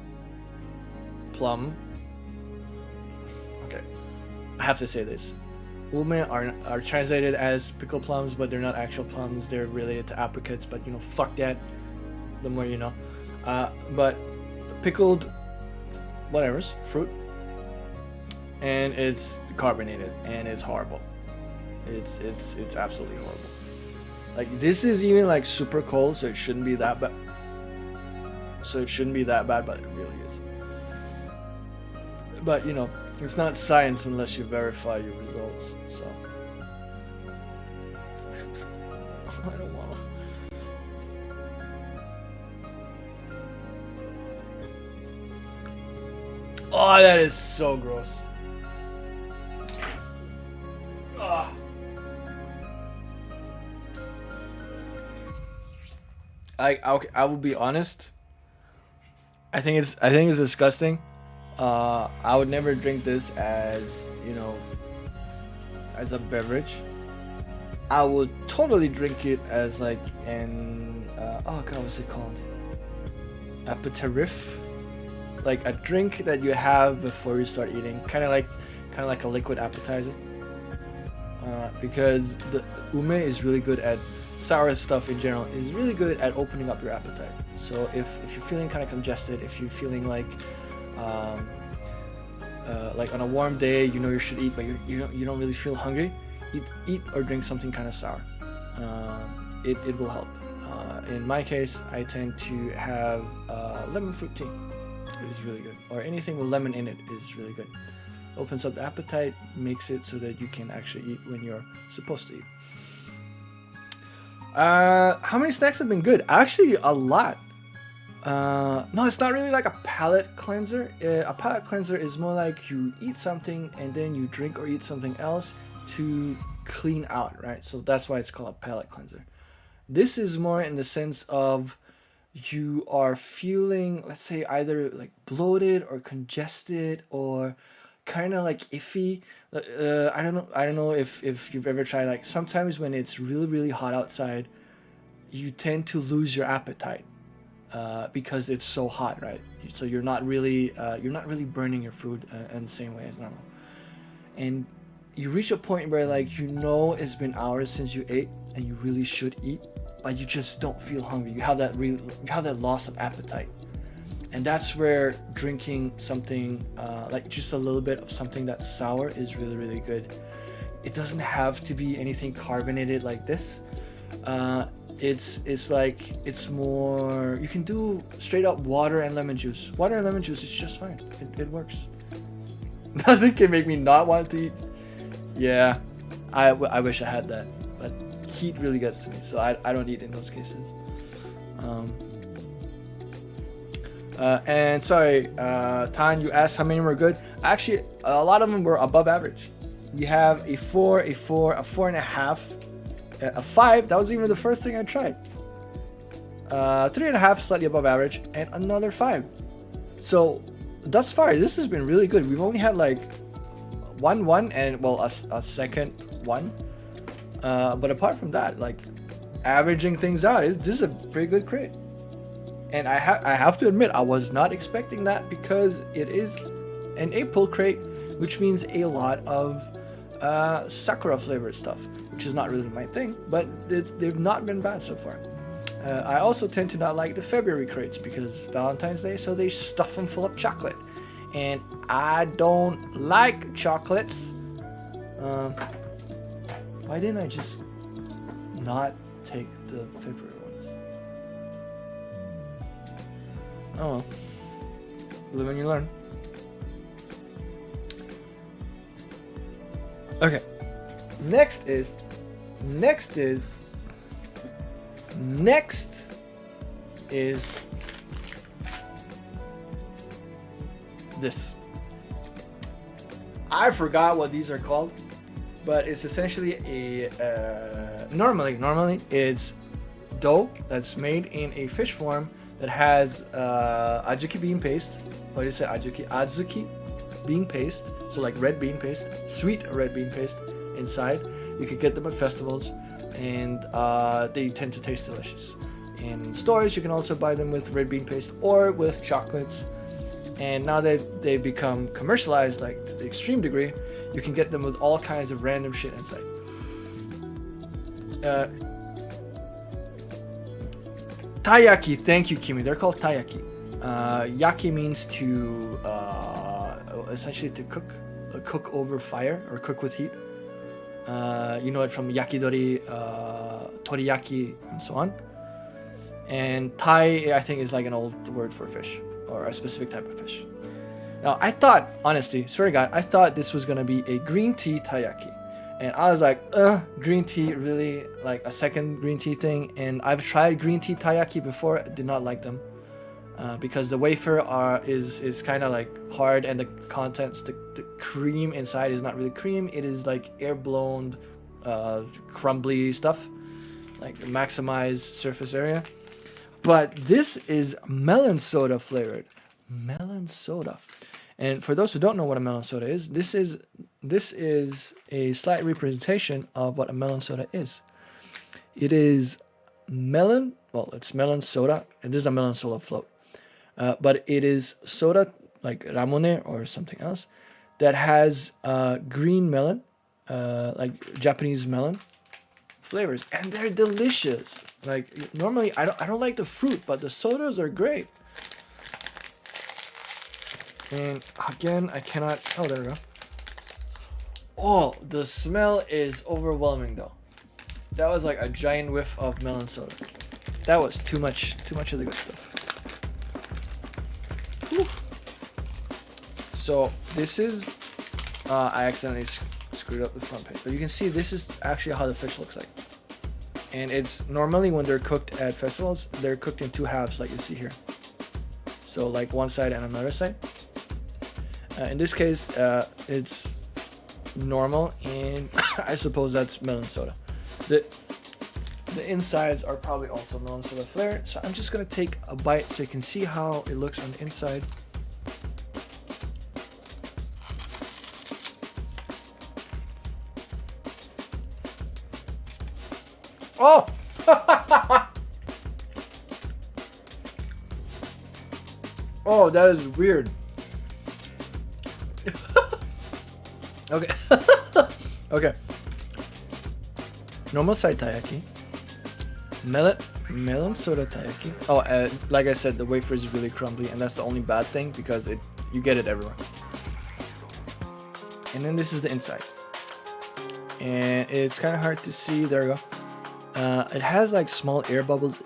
Okay. I have to say this. Ume are translated as pickled plums, but they're not actual plums. They're related to apricots, but fuck that. The more you know. But pickled whatever's fruit, and it's carbonated, and it's horrible. It's absolutely horrible. Like, this is even like super cold, so it shouldn't be that bad. But it really is. But you know, it's not science unless you verify your results. So I don't want to. Oh, that is so gross. Ugh. I will be honest. I think it's disgusting. I would never drink this as, you know, as a beverage. I would totally drink it as like an oh god, what's it called? Aperitif, like a drink that you have before you start eating, kind of like a liquid appetizer. Because the ume is really good at sour stuff in general. Is really good at opening up your appetite. So if you're feeling kind of congested, if you're feeling like on a warm day, you know you should eat, but you don't really feel hungry, eat or drink something kind of sour. It will help. In my case, I tend to have lemon fruit tea. It's really good, or anything with lemon in it is really good. Opens up the appetite, makes it so that you can actually eat when you're supposed to eat. How many snacks have been good? Actually, a lot. No, it's not really like a palate cleanser. A palate cleanser is more like you eat something and then you drink or eat something else to clean out, right? So that's why it's called a palate cleanser. This is more in the sense of you are feeling, let's say, either like bloated or congested or kind of like iffy. I don't know if you've ever tried, like sometimes when it's really hot outside, you tend to lose your appetite because it's so hot, right? So you're not really burning your food in the same way as normal, and you reach a point where like you know it's been hours since you ate and you really should eat, but you just don't feel hungry. You have that loss of appetite. And that's where drinking something like just a little bit of something that's sour is really good. It doesn't have to be anything carbonated like this. It's more, you can do straight up water and lemon juice. Water and lemon juice is just fine. It works. Nothing can make me not want to eat. Yeah, I wish I had that, but heat really gets to me, so I don't eat in those cases. And sorry, Tan, you asked how many were good. Actually, a lot of them were above average. You have a 4, a 4.5, a 5. That was even the first thing I tried. 3.5, slightly above average, and another 5. So thus far, this has been really good. We've only had like one and well a second one. But apart from that, like averaging things out, this is a pretty good crate. And I have to admit, I was not expecting that because it is an April crate, which means a lot of sakura flavored stuff, which is not really my thing, but they've not been bad so far. I also tend to not like the February crates because Valentine's Day, so they stuff them full of chocolate. And I don't like chocolates. Why didn't I just not take the February ones? Oh well. Live and you learn. Okay. Next is this. I forgot what these are called, but it's essentially a normally it's dough that's made in a fish form that has azuki bean paste. What do you say, azuki bean paste, so like red bean paste, sweet red bean paste inside. You could get them at festivals, and they tend to taste delicious. In stores, you can also buy them with red bean paste or with chocolates. And now that they've become commercialized, like to the extreme degree, you can get them with all kinds of random shit inside. Taiyaki, thank you, Kimi. They're called taiyaki. Yaki means to essentially to cook over fire or cook with heat. You know it from yakidori, toriyaki, and so on. And tai, I think, is like an old word for fish or a specific type of fish. Now, I thought, honestly, swear to God, I thought this was gonna be a green tea taiyaki. And I was like, green tea, really? Like a second green tea thing? And I've tried green tea taiyaki before, did not like them. Because the wafer is kind of like hard, and the contents, the cream inside is not really cream. It is like air blown, crumbly stuff, like maximize surface area. But this is melon soda flavored, melon soda. And for those who don't know what a melon soda is, this is a slight representation of what a melon soda is. It is melon. Well, it's melon soda, and this is a melon soda float. But it is soda like ramune or something else that has green melon, like Japanese melon flavors, and they're delicious. Like normally I don't like the fruit, but the sodas are great. And again, I cannot. Oh, there we go. Oh, the smell is overwhelming though. That was like a giant whiff of melon soda. That was too much of the good stuff. Whew. So this is, I accidentally screwed up the front page, but you can see this is actually how the fish looks like. And it's normally when they're cooked at festivals, they're cooked in two halves like you see here. So like one side and another side. In this case, it's normal, and I suppose that's melon soda. The insides are probably also melon soda flavored, so I'm just gonna take a bite so you can see how it looks on the inside. Oh! Oh, that is weird. Okay. Okay. Normal side taiyaki. Melon soda taiyaki. Oh, like I said, the wafer is really crumbly, and that's the only bad thing because you get it everywhere. And then this is the inside, and it's kind of hard to see. There we go. It has like small air bubbles.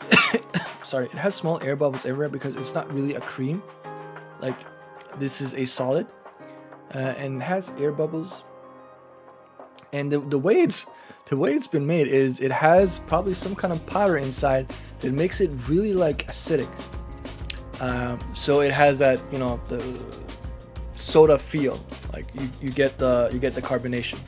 Sorry, it has small air bubbles everywhere because it's not really a cream. Like this is a solid. And it has air bubbles, and the way it's been made is it has probably some kind of powder inside that makes it really like acidic. So it has that, you know, the soda feel, like you get the carbonation,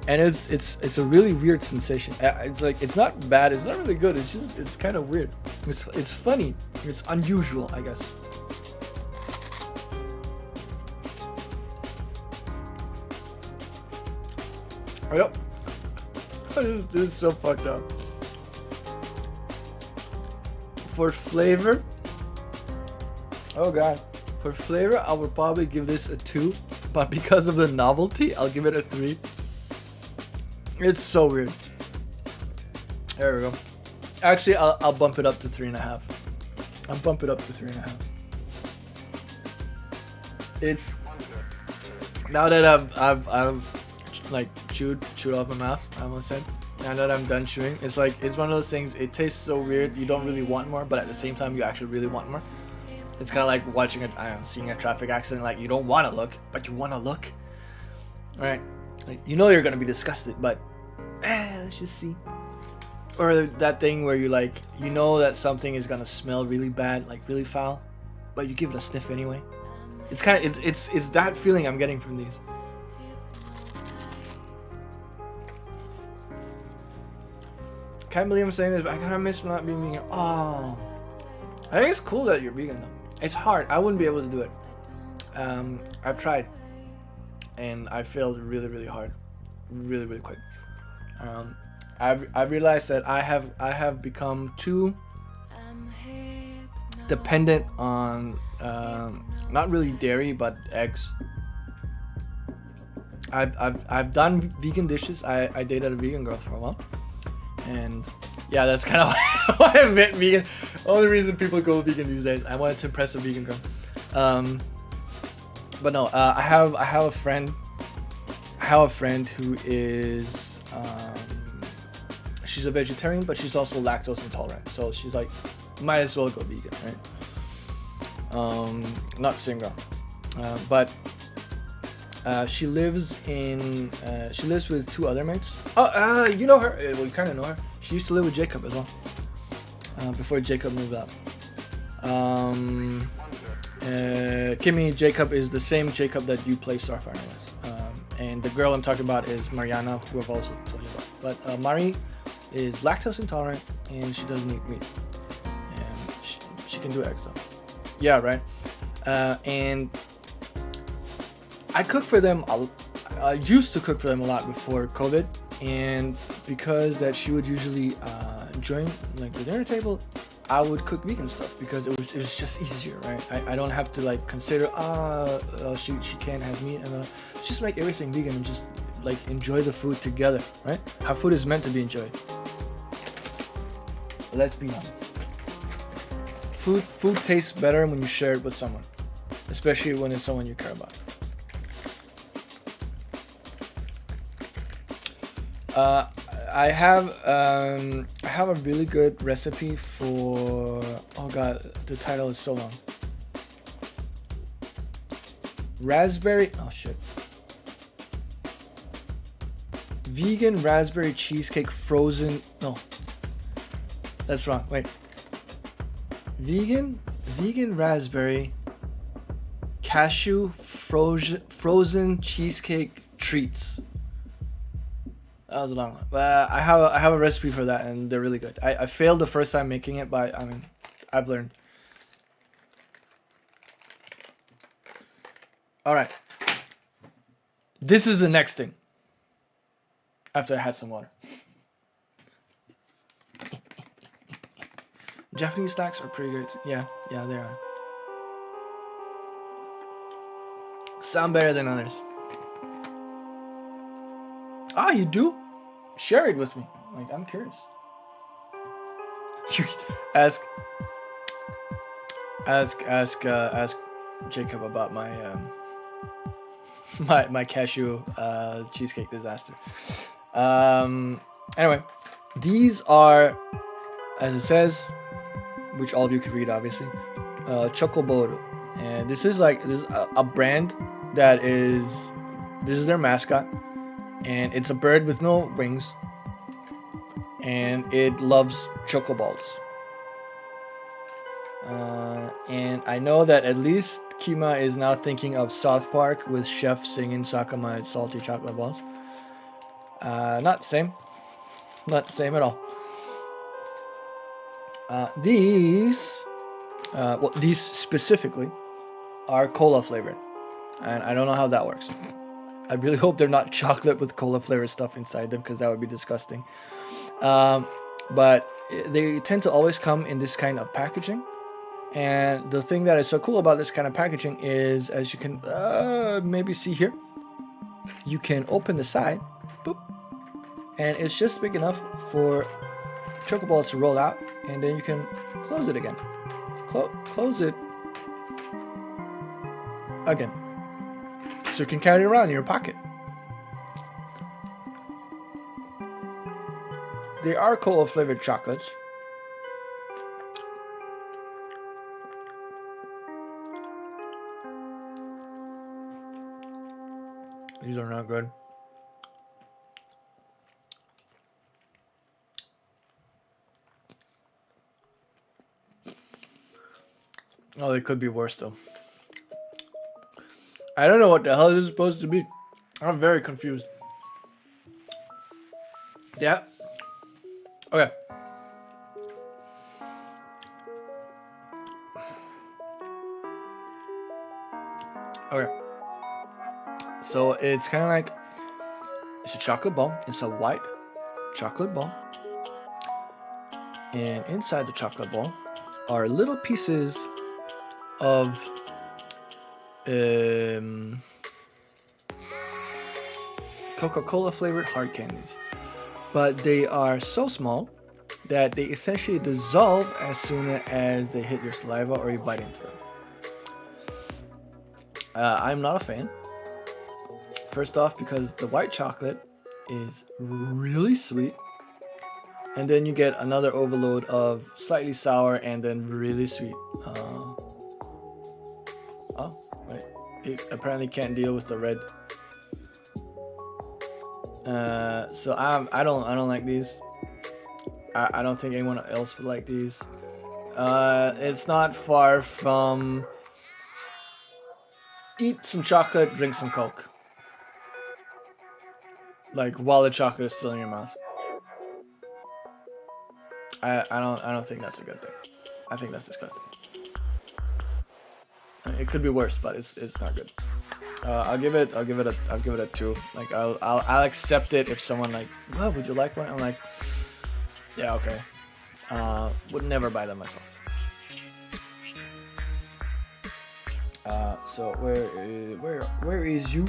and it's a really weird sensation. It's like it's not bad, it's not really good. It's kind of weird. It's funny. It's unusual, I guess. Yep. This is so fucked up. For flavor, oh god, for flavor I would probably give this a 2, but because of the novelty I'll give it a 3. It's so weird. There we go. Actually, I'll bump it up to 3.5. I'll bump it up to 3.5. It's now that I've like chewed off my mouth, I almost said. Now that I'm done chewing, it's like it's one of those things. It tastes so weird. You don't really want more, but at the same time, you actually really want more. It's kind of like watching seeing a traffic accident. Like you don't want to look, but you want to look. All right, like you know you're gonna be disgusted, but let's just see. Or that thing where you like you know that something is gonna smell really bad, like really foul, but you give it a sniff anyway. It's kind of it's that feeling I'm getting from these. Can't believe I'm saying this, but I kind of miss not being vegan. Oh, I think it's cool that you're vegan though. It's hard. I wouldn't be able to do it. I've tried, and I failed really hard, really quick. I realized that I have become too dependent on not really dairy but eggs. I've done vegan dishes. I dated a vegan girl for a while. And yeah, that's kind of why I meant vegan. Only reason people go vegan these days. I wanted to impress a vegan girl. But no, I have a friend. I have a friend who is she's a vegetarian, but she's also lactose intolerant. So she's like, might as well go vegan, right? Not single, but she lives with two other mates. Oh, you know her. Well, you kind of know her. She used to live with Jacob as well. Before Jacob moved out. Kimmy Jacob is the same Jacob that you play Starfire with. And the girl I'm talking about is Mariana, who I've also told you about. But Mari is lactose intolerant and she doesn't eat meat. And she can do eggs though. Yeah, right. And I cook for them. I used to cook for them a lot before COVID, and because that she would usually join like the dinner table, I would cook vegan stuff because it was just easier, right? I don't have to like consider she can't have meat, and just make everything vegan and just like enjoy the food together, right? How food is meant to be enjoyed. Let's be honest. Food tastes better when you share it with someone, especially when it's someone you care about. I have a really good recipe for, oh god, the title is so long. Vegan raspberry cheesecake frozen, no. That's wrong, wait. Vegan raspberry cashew frozen cheesecake treats. That was a long one, but I have a recipe for that, and they're really good. I failed the first time making it, but I mean, I've learned. All right, this is the next thing. After I had some water. Japanese snacks are pretty good. Yeah, they are. Sound better than others. Ah, you do? Share it with me. Like, I'm curious. You ask Jacob about my my cashew cheesecake disaster. Anyway, these are, as it says, which all of you could read, obviously, Chocoboru, and this is a brand that is, this is their mascot. And it's a bird with no wings, and it loves chocoballs. And I know that at least Kima is now thinking of South Park with Chef singing Sakama salty chocolate balls. Not the same. Not the same at all. These specifically are cola flavored, and I don't know how that works. I really hope they're not chocolate with cola flavored stuff inside them, because that would be disgusting. But they tend to always come in this kind of packaging. And the thing that is so cool about this kind of packaging is, as you can maybe see here, you can open the side, boop, and it's just big enough for chocoballs to roll out, and then you can close it again. Close it again. So you can carry it around in your pocket. They are cola flavored chocolates. These are not good. Oh, they could be worse though. I don't know what the hell this is supposed to be. I'm very confused. Yeah. Okay. Okay. So it's kind of like, it's a chocolate ball. It's a white chocolate ball. And inside the chocolate ball are little pieces of Coca-Cola flavored hard candies. But they are so small that they essentially dissolve as soon as they hit your saliva or you bite into them. I'm not a fan. First off, because the white chocolate is really sweet, and then you get another overload of slightly sour and then really sweet Oh, wait. It apparently can't deal with the red. So I don't like these. I don't think anyone else would like these. It's not far from eat some chocolate, drink some Coke. Like while the chocolate is still in your mouth. I don't think that's a good thing. I think that's disgusting. It could be worse, but it's not good. I'll give it a 2. Like I'll accept it if someone like, well, would you like one? I'm like, yeah, okay. Would never buy them myself. So where is you?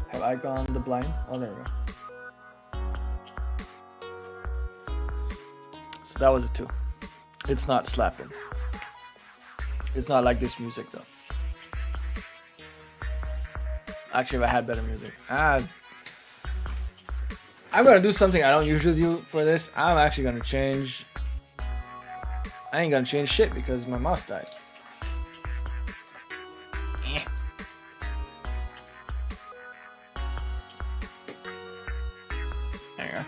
Have I gone the blind? Oh, there we go. So that was a 2. It's not slapping. It's not like this music though. Actually, if I had better music, I'm gonna do something I don't usually do for this. I'm actually gonna change. I ain't gonna change shit because my mouse died. There you go.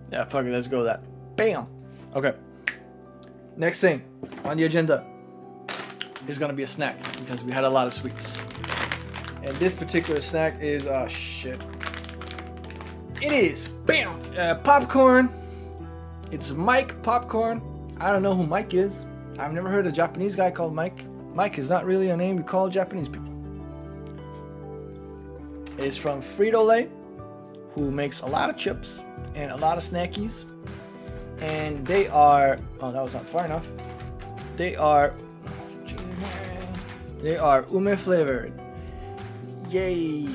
Yeah, fuck it, let's go with that. Bam! Okay. Next thing on the agenda is gonna be a snack because we had a lot of sweets. And this particular snack is, shit. It is, bam! Popcorn. It's Mike Popcorn. I don't know who Mike is. I've never heard a Japanese guy called Mike. Mike is not really a name you call Japanese people. It's from Frito-Lay, who makes a lot of chips and a lot of snackies. And they are, oh, that was not far enough. They are ume flavored. Yay.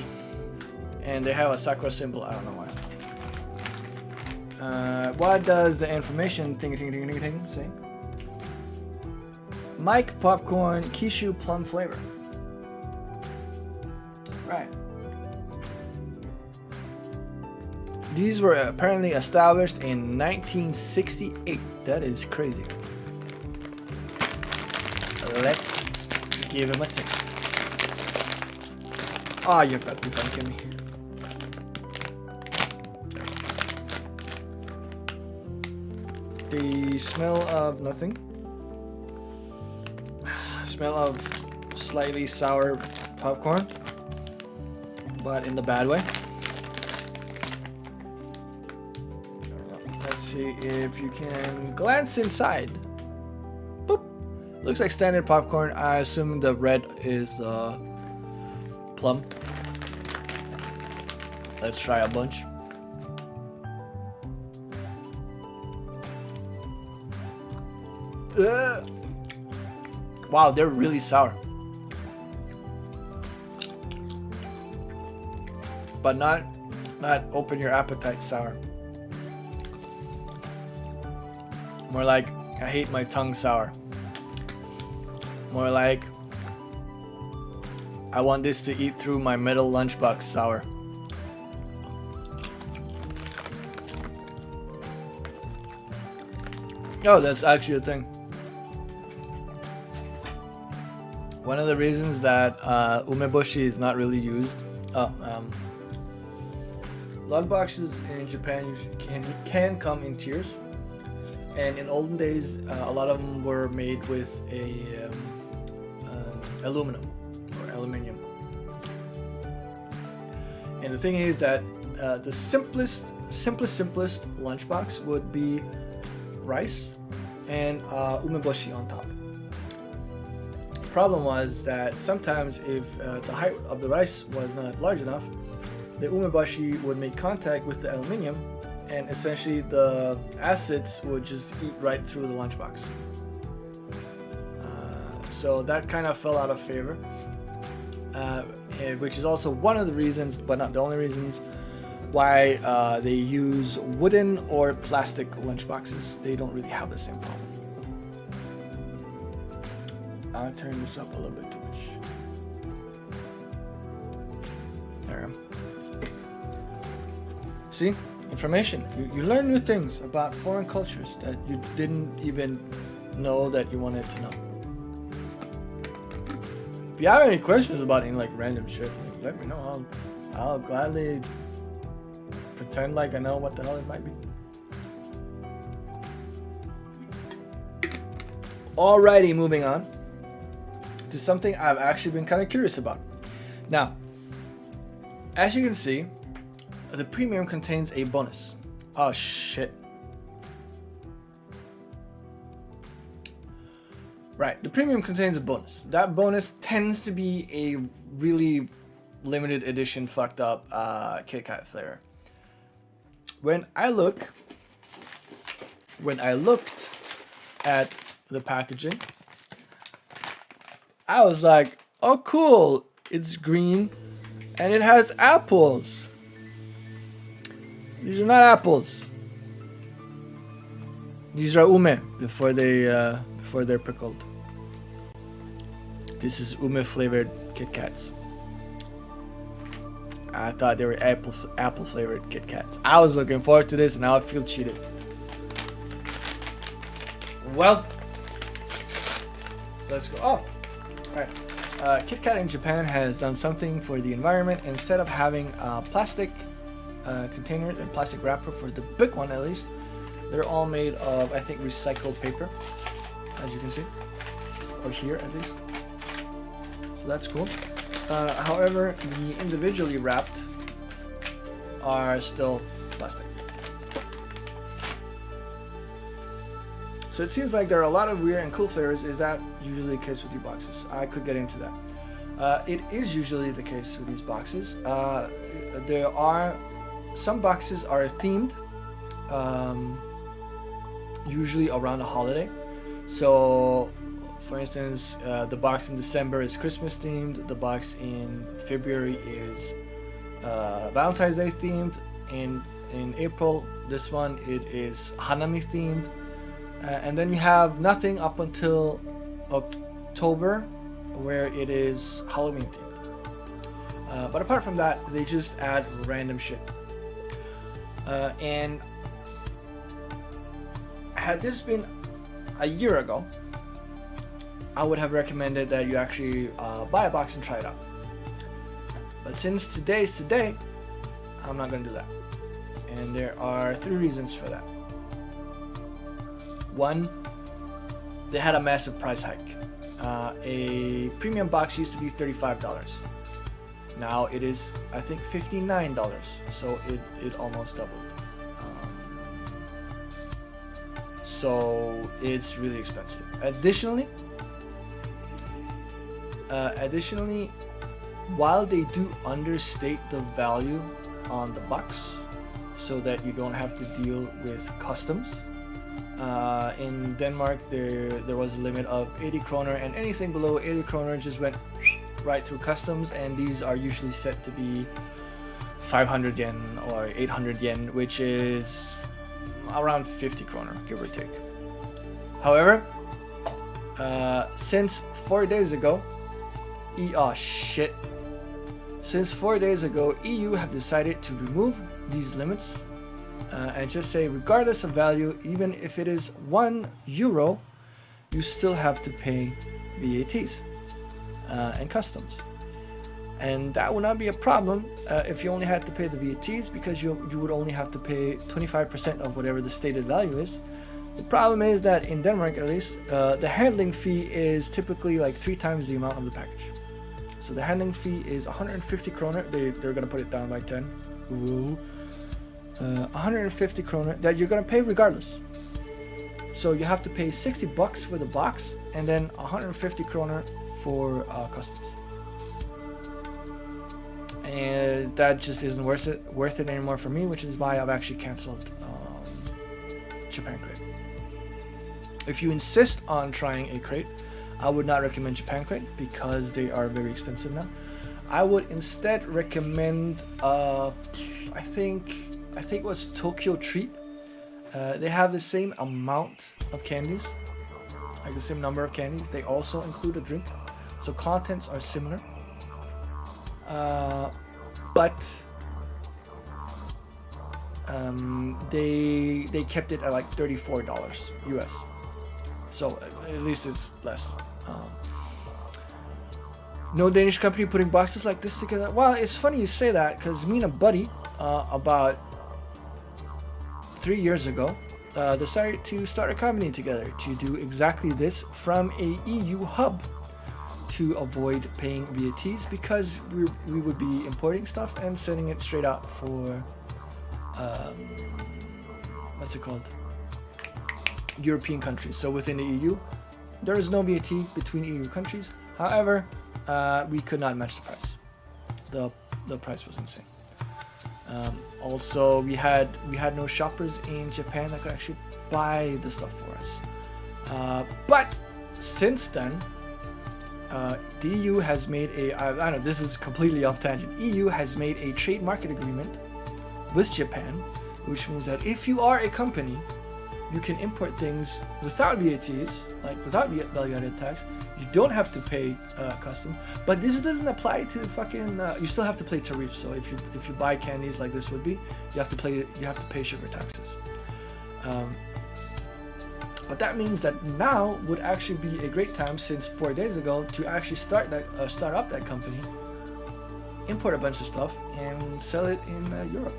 And they have a sakura symbol, I don't know why. What does the information ting say? Mike Popcorn Kishu Plum Flavor. Right. These were apparently established in 1968. That is crazy. Let's give him a taste. Oh, you've got to be fucking kidding me. The smell of nothing. Smell of slightly sour popcorn, but in the bad way. Let's see if you can glance inside. Boop. Looks like standard popcorn. I assume the red is the plum. Let's try a bunch. Ugh. Wow, they're really sour. But not open your appetite sour. More like, I hate my tongue sour. More like, I want this to eat through my metal lunchbox sour. Oh, that's actually a thing. One of the reasons that umeboshi is not really used, lunchboxes in Japan usually can come in tiers, and in olden days, a lot of them were made with a aluminum or aluminium. And the thing is that the simplest lunchbox would be rice and umeboshi on top. Problem was that sometimes if the height of the rice was not large enough, the umeboshi would make contact with the aluminium, and essentially the acids would just eat right through the lunchbox. So that kind of fell out of favor, which is also one of the reasons, but not the only reasons, why they use wooden or plastic lunchboxes. They don't really have the same problem. I'll turn this up a little bit too much. There. See? Information. You learn new things about foreign cultures that you didn't even know that you wanted to know. If you have any questions about any like random shit, like, let me know. I'll gladly pretend like I know what the hell it might be. Alrighty, moving on to something I've actually been kind of curious about. Now, as you can see, the premium contains a bonus. Oh shit. Right, the premium contains a bonus. That bonus tends to be a really limited edition fucked up Kit Kat flavor. When I looked at the packaging, I was like, oh cool, it's green and it has apples. These are not apples. These are ume before they're pickled. This is ume flavored Kit Kats. I thought they were apple flavored Kit Kats. I was looking forward to this and now I feel cheated. Well, let's go. Oh, alright. Kit Kat in Japan has done something for the environment. Instead of having plastic containers and plastic wrapper for the big one at least, they're all made of, I think, recycled paper, as you can see, or here at least. So that's cool. However, the individually wrapped are still plastic. So it seems like there are a lot of weird and cool flavors. Is that usually the case with your boxes? I could get into that. It is usually the case with these boxes. There are some boxes are themed, usually around a holiday. So, for instance, the box in December is Christmas themed. The box in February is Valentine's Day themed. In April, this one it is Hanami themed. And then you have nothing up until October, where it is Halloween themed. But apart from that, they just add random shit. And had this been a year ago, I would have recommended that you actually buy a box and try it out. But since today's today, I'm not going to do that. And there are 3 reasons for that. One, they had a massive price hike. A premium box used to be $35. Now it is, I think, $59. So it almost doubled. So it's really expensive. Additionally, while they do understate the value on the box so that you don't have to deal with customs, in Denmark there was a limit of 80 kroner, and anything below 80 kroner just went right through customs, and these are usually set to be 500 yen or 800 yen, which is around 50 kroner, give or take. However, since 4 days ago, Since 4 days ago, EU have decided to remove these limits and just say, regardless of value, even if it is €1, you still have to pay VATs and customs. And that would not be a problem if you only had to pay the VATs, because you would only have to pay 25% of whatever the stated value is. The problem is that in Denmark, at least, the handling fee is typically like 3 times the amount of the package. So the handling fee is 150 kroner. They're gonna put it down by 10. Ooh. 150 kroner that you're gonna pay regardless. So you have to pay 60 bucks for the box and then 150 kroner for customs. And that just isn't worth it anymore for me, which is why I've actually canceled Japan Crate. If you insist on trying a crate, I would not recommend Japan Crate because they are very expensive now. I would instead recommend I think it was Tokyo Treat. They have the same amount of candies, like the same number of candies. They also include a drink, so contents are similar. But they kept it at like $34 US. So at least it's less. No Danish company putting boxes like this together. Well, it's funny you say that because me and a buddy about 3 years ago decided to start a company together to do exactly this from a EU hub to avoid paying VATs, because we would be importing stuff and sending it straight out for what's it called? European countries. So within the EU, there is no VAT between EU countries. However, we could not match the price. The price was insane. Also, we had no shoppers in Japan that could actually buy the stuff for us. But since then, the EU has made I don't know, this is completely off tangent. EU has made a trade market agreement with Japan, which means that if you are a company, you can import things without VATs, like without value-added tax. You don't have to pay custom, but this doesn't apply to fucking. You still have to pay tariffs. So if you buy candies like this would be, you have to pay sugar taxes. But that means that now would actually be a great time, since 4 days ago, to actually start up that company, import a bunch of stuff, and sell it in Europe,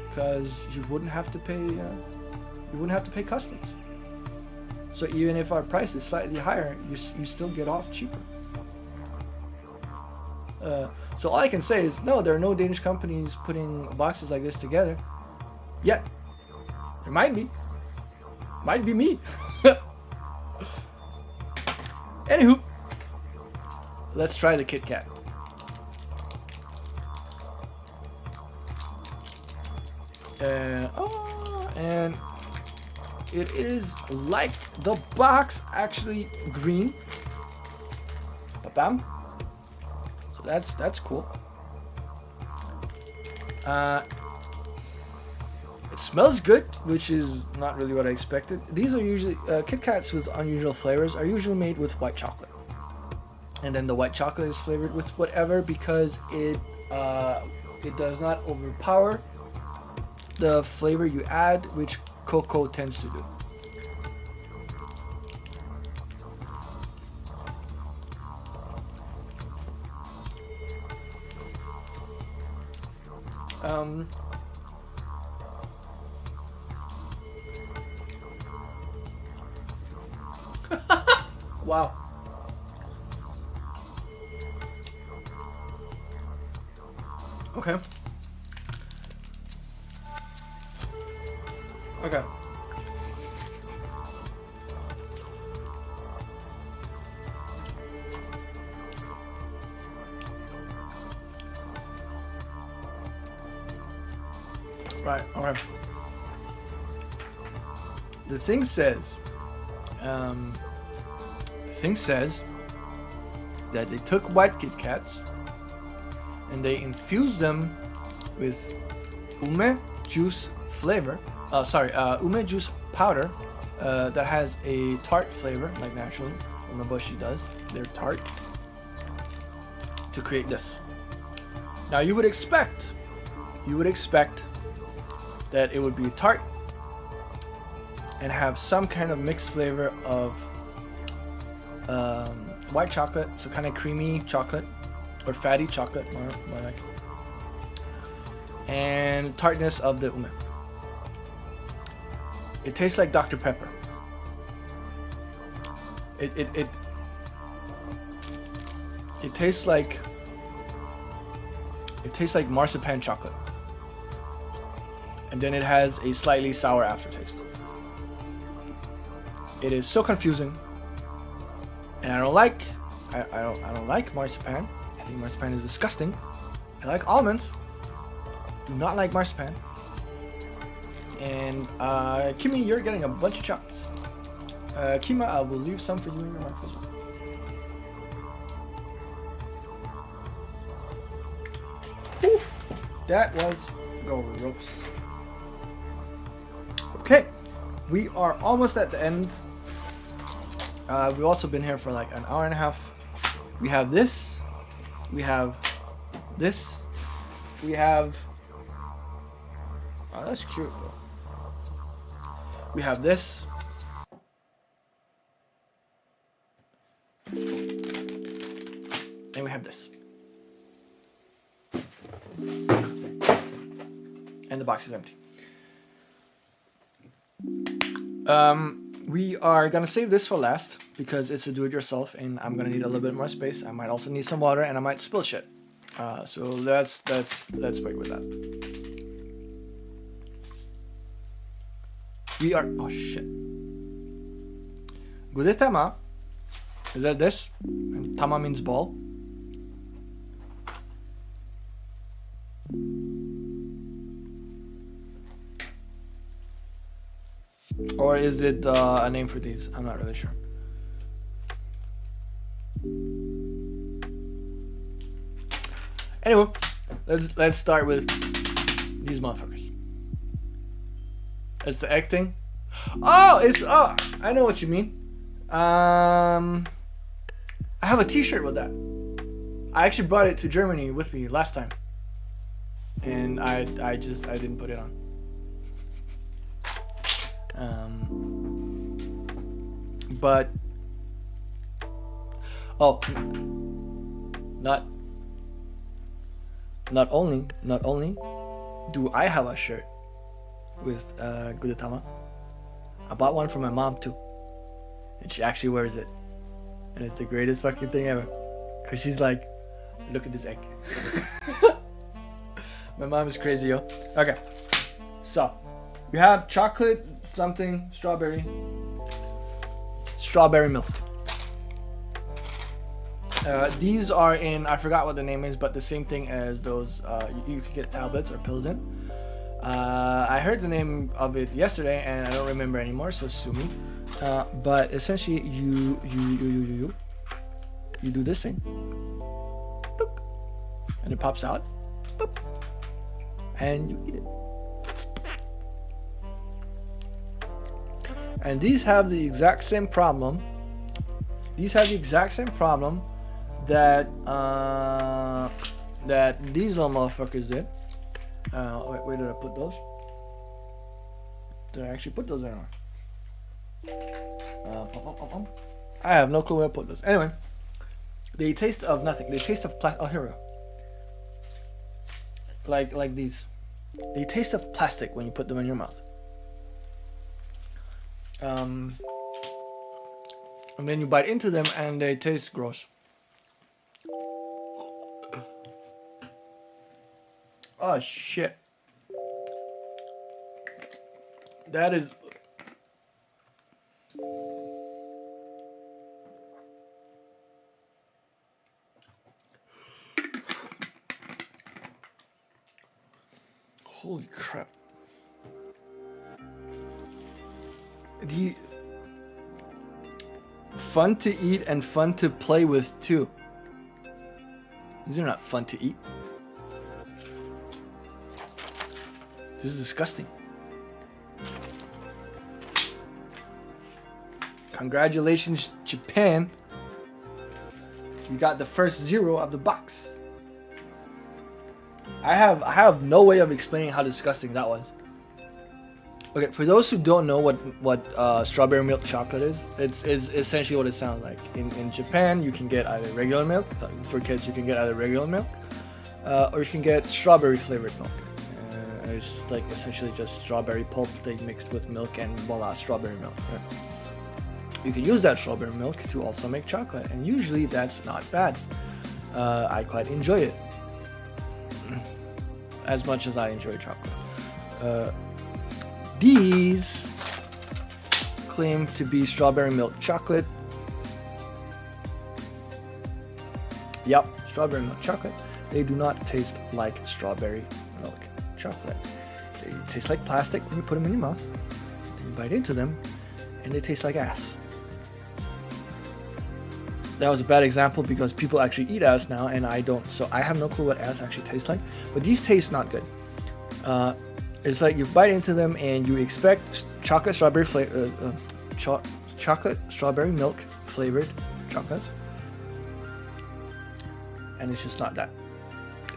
because you wouldn't have to pay customs. So even if our price is slightly higher, you still get off cheaper. So all I can say is, no, there are no Danish companies putting boxes like this together yet. There might be. Might be me. Anywho, let's try the Kit Kat. And it is like the box, actually green. Ba-bam. So that's cool. It smells good, which is not really what I expected. These are usually Kit Kats with unusual flavors are usually made with white chocolate, and then the white chocolate is flavored with whatever, because it does not overpower the flavor you add, which cocoa tends to do. Wow. Okay. Okay. Right, alright. The thing says that they took white Kit Kats and they infused them with ume juice flavor. Ume juice powder that has a tart flavor, like naturally umeboshi does. They're tart, to create this. Now you would expect that it would be tart and have some kind of mixed flavor of white chocolate, so kind of creamy chocolate or fatty chocolate, more like, and tartness of the ume. It tastes like Dr. Pepper. It tastes like marzipan chocolate, and then it has a slightly sour aftertaste. It is so confusing, and I don't like marzipan. I think marzipan is disgusting. I like almonds. Do not like marzipan. And Kimmy, you're getting a bunch of chocolates. Kima, I will leave some for you in your mouth as well. Whew. That was gross. Okay, we are almost at the end We've also been here for like an hour and a half. We have this. We have this. We have... Oh, that's cute, bro. We have this. And we have this. And the box is empty. We are gonna save this for last because it's a do-it-yourself, and I'm gonna need a little bit more space. I might also need some water, and I might spill shit. So let's wait with that. We are... Oh, shit. Gudetama. Is that this? And tama means ball. Or is it a name for these? I'm not really sure. Anyway, let's start with these motherfuckers. It's the egg thing. Oh, I know what you mean. I have a T-shirt with that. I actually brought it to Germany with me last time, and I didn't put it on. But not only do I have a shirt with Gudetama, I bought one for my mom too, and she actually wears it, and it's the greatest fucking thing ever, cause she's like, look at this egg. My mom is crazy, yo. Okay, so we have chocolate something strawberry milk. These are in, I forgot what the name is, but the same thing as those you could get tablets or pills in. I heard the name of it yesterday and I don't remember anymore, so sue me. But essentially you do this thing, and it pops out, and you eat it. And these have the exact same problem. That that these little motherfuckers did. Wait, where did I put those? Did I actually put those in? I have no clue where I put those. Anyway, they taste of nothing. They taste of plastic. Oh, here we go. Like these. They taste of plastic when you put them in your mouth. And then you bite into them and they taste gross. Oh shit. That is... Holy crap. Fun to eat and fun to play with too. These are not fun to eat. This is disgusting. Congratulations, Japan. You got the first 0 of the box. I have no way of explaining how disgusting that was. Okay, for those who don't know what strawberry milk chocolate is, it's essentially what it sounds like. In Japan, you can get either regular milk. For kids, you can get either regular milk, or you can get strawberry flavored milk. It's like essentially just strawberry pulp they mixed with milk, and voila, strawberry milk. Right? You can use that strawberry milk to also make chocolate, and usually that's not bad. I quite enjoy it, as much as I enjoy chocolate. These claim to be strawberry milk chocolate. Yep, strawberry milk chocolate. They do not taste like strawberry milk chocolate. They taste like plastic when you put them in your mouth. Then you bite into them, and they taste like ass. That was a bad example because people actually eat ass now, and I don't. So I have no clue what ass actually tastes like. But these taste not good. It's like you bite into them and you expect chocolate strawberry flavor, chocolate strawberry milk flavored chocolate, and it's just not that.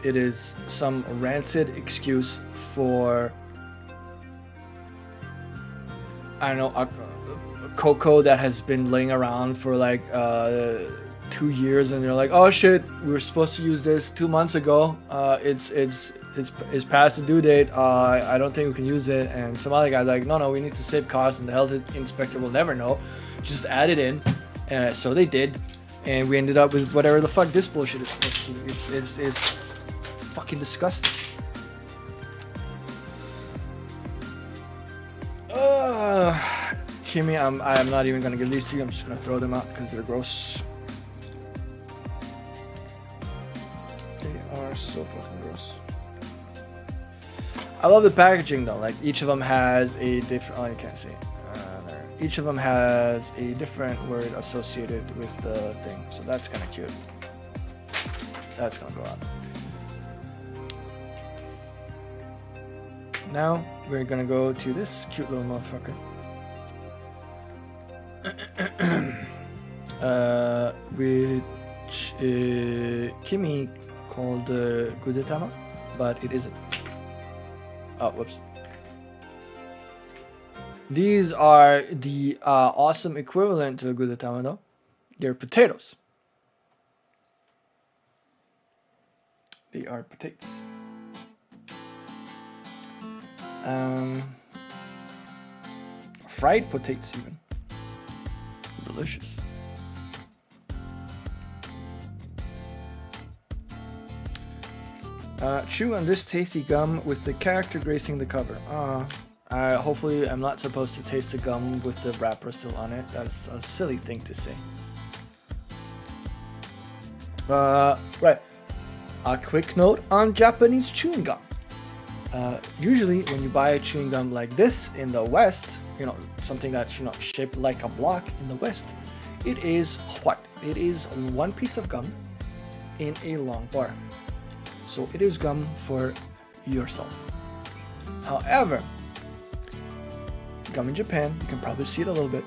It is some rancid excuse for, I don't know, a cocoa that has been laying around for like 2 years, and they're like, oh shit, we were supposed to use this 2 months ago. It's past the due date. I don't think we can use it. And some other guy's like, no, we need to save costs, and the health inspector will never know. Just add it in. So they did, and we ended up with whatever the fuck this bullshit is supposed to be. It's fucking disgusting. Kimmy, I'm not even gonna give these to you. I'm just gonna throw them out because they're gross. They are so fucking gross. I love the packaging though. Like each of them has a different. Oh, you can't see. There. Each of them has a different word associated with the thing, so that's kind of cute. That's gonna go out. Now we're gonna go to this cute little motherfucker. Which Kimmy called Gudetama, but it isn't. Oh, whoops. These are the awesome equivalent to Gudetama though. They're potatoes. They are potatoes. Fried potatoes even. Delicious. Chew on this tasty gum with the character gracing the cover. Hopefully I'm not supposed to taste the gum with the wrapper still on it. That's a silly thing to say. Right. A quick note on Japanese chewing gum. Usually when you buy a chewing gum like this in the West, something that's shaped like a block in the West, it is what? It is one piece of gum in a long bar. So it is gum for yourself. However, gum in Japan, you can probably see it a little bit.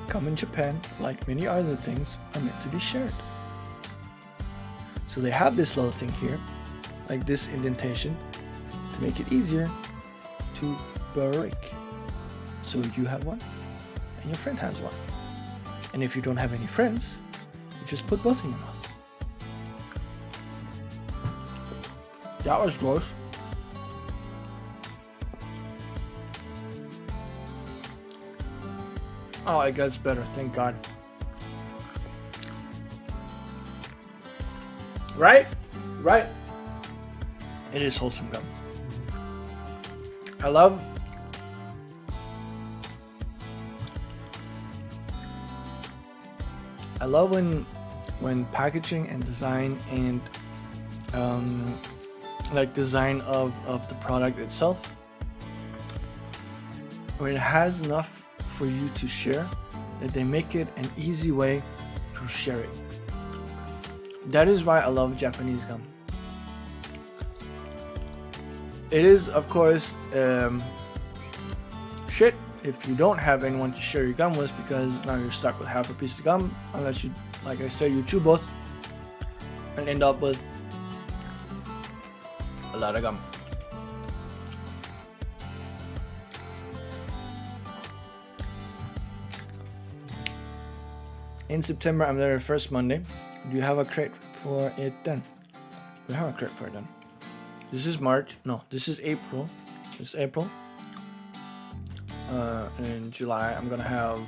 Gum in Japan, like many other things, are meant to be shared. So they have this little thing here, like this indentation, to make it easier to break. So you have one, and your friend has one. And if you don't have any friends, you just put both in your mouth. That was gross. Oh, it gets better, thank God. Right? Right? It is wholesome gum. I love when packaging and design and design of the product itself, when it has enough for you to share, that they make it an easy way to share it. That is why I love Japanese gum. It is, of course, shit if you don't have anyone to share your gum with, because now you're stuck with half a piece of gum, unless you, like I said, you chew both and end up with a lot of gum. In September, I'm there first Monday. Do you have a crate for it then? We have a crate for it then. This is March. No, this is April. This is April. In July, I'm gonna have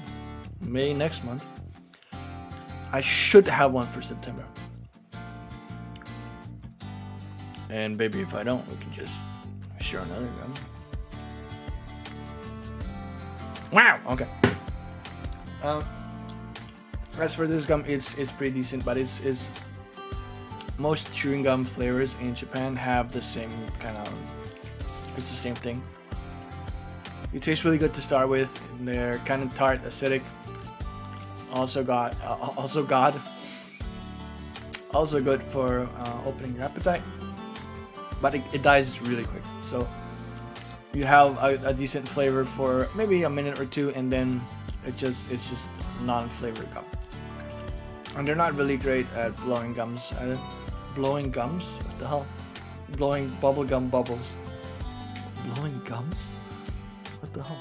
May next month. I should have one for September. And baby, if I don't, we can just share another gum. Wow. Okay. As for this gum, it's pretty decent, but it's most chewing gum flavors in Japan have the same kind of. It's the same thing. It tastes really good to start with. They're kind of tart, acidic. Also good for opening your appetite. But it dies really quick. So you have a decent flavor for maybe a minute or two, and then it's just non-flavored gum. And they're not really great at blowing gums either. Blowing gums? What the hell? Blowing bubblegum bubbles. Blowing gums? What the hell?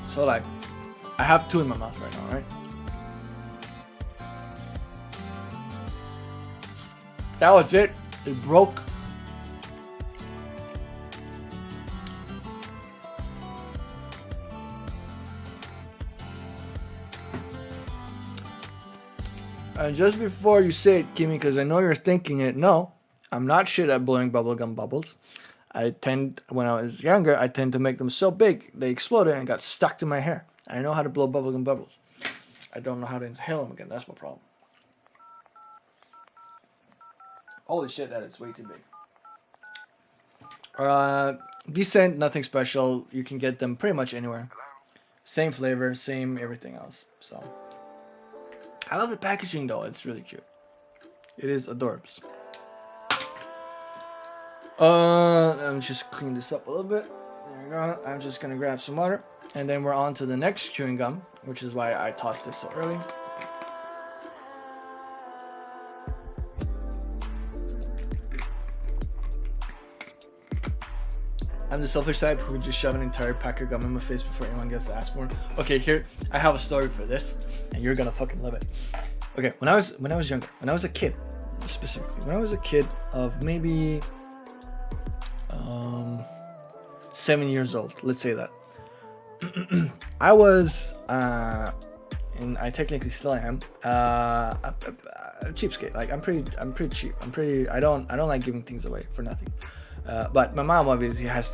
So like, I have two in my mouth right now, right? That was it. It broke. And just before you say it, Kimmy, because I know you're thinking it, no, I'm not shit at blowing bubblegum bubbles. When I was younger, I tend to make them so big, they exploded and got stuck to my hair. I know how to blow bubblegum bubbles. I don't know how to inhale them again. That's my problem. Holy shit, that is way too big. Decent, nothing special. You can get them pretty much anywhere. Same flavor, same everything else. So, I love the packaging though. It's really cute. It is adorbs. Let me just clean this up a little bit. There we go. I'm just gonna grab some water, and then we're on to the next chewing gum, which is why I tossed this so early. I'm the selfish type who would just shove an entire pack of gum in my face before anyone gets to ask for it. Okay, here I have a story for this, and you're gonna fucking love it. Okay, when I was younger, when I was a kid, specifically, when I was a kid of maybe 7 years old, let's say that. I was, and I technically still am, a cheapskate. Like I'm pretty cheap. I don't like giving things away for nothing. But my mom obviously had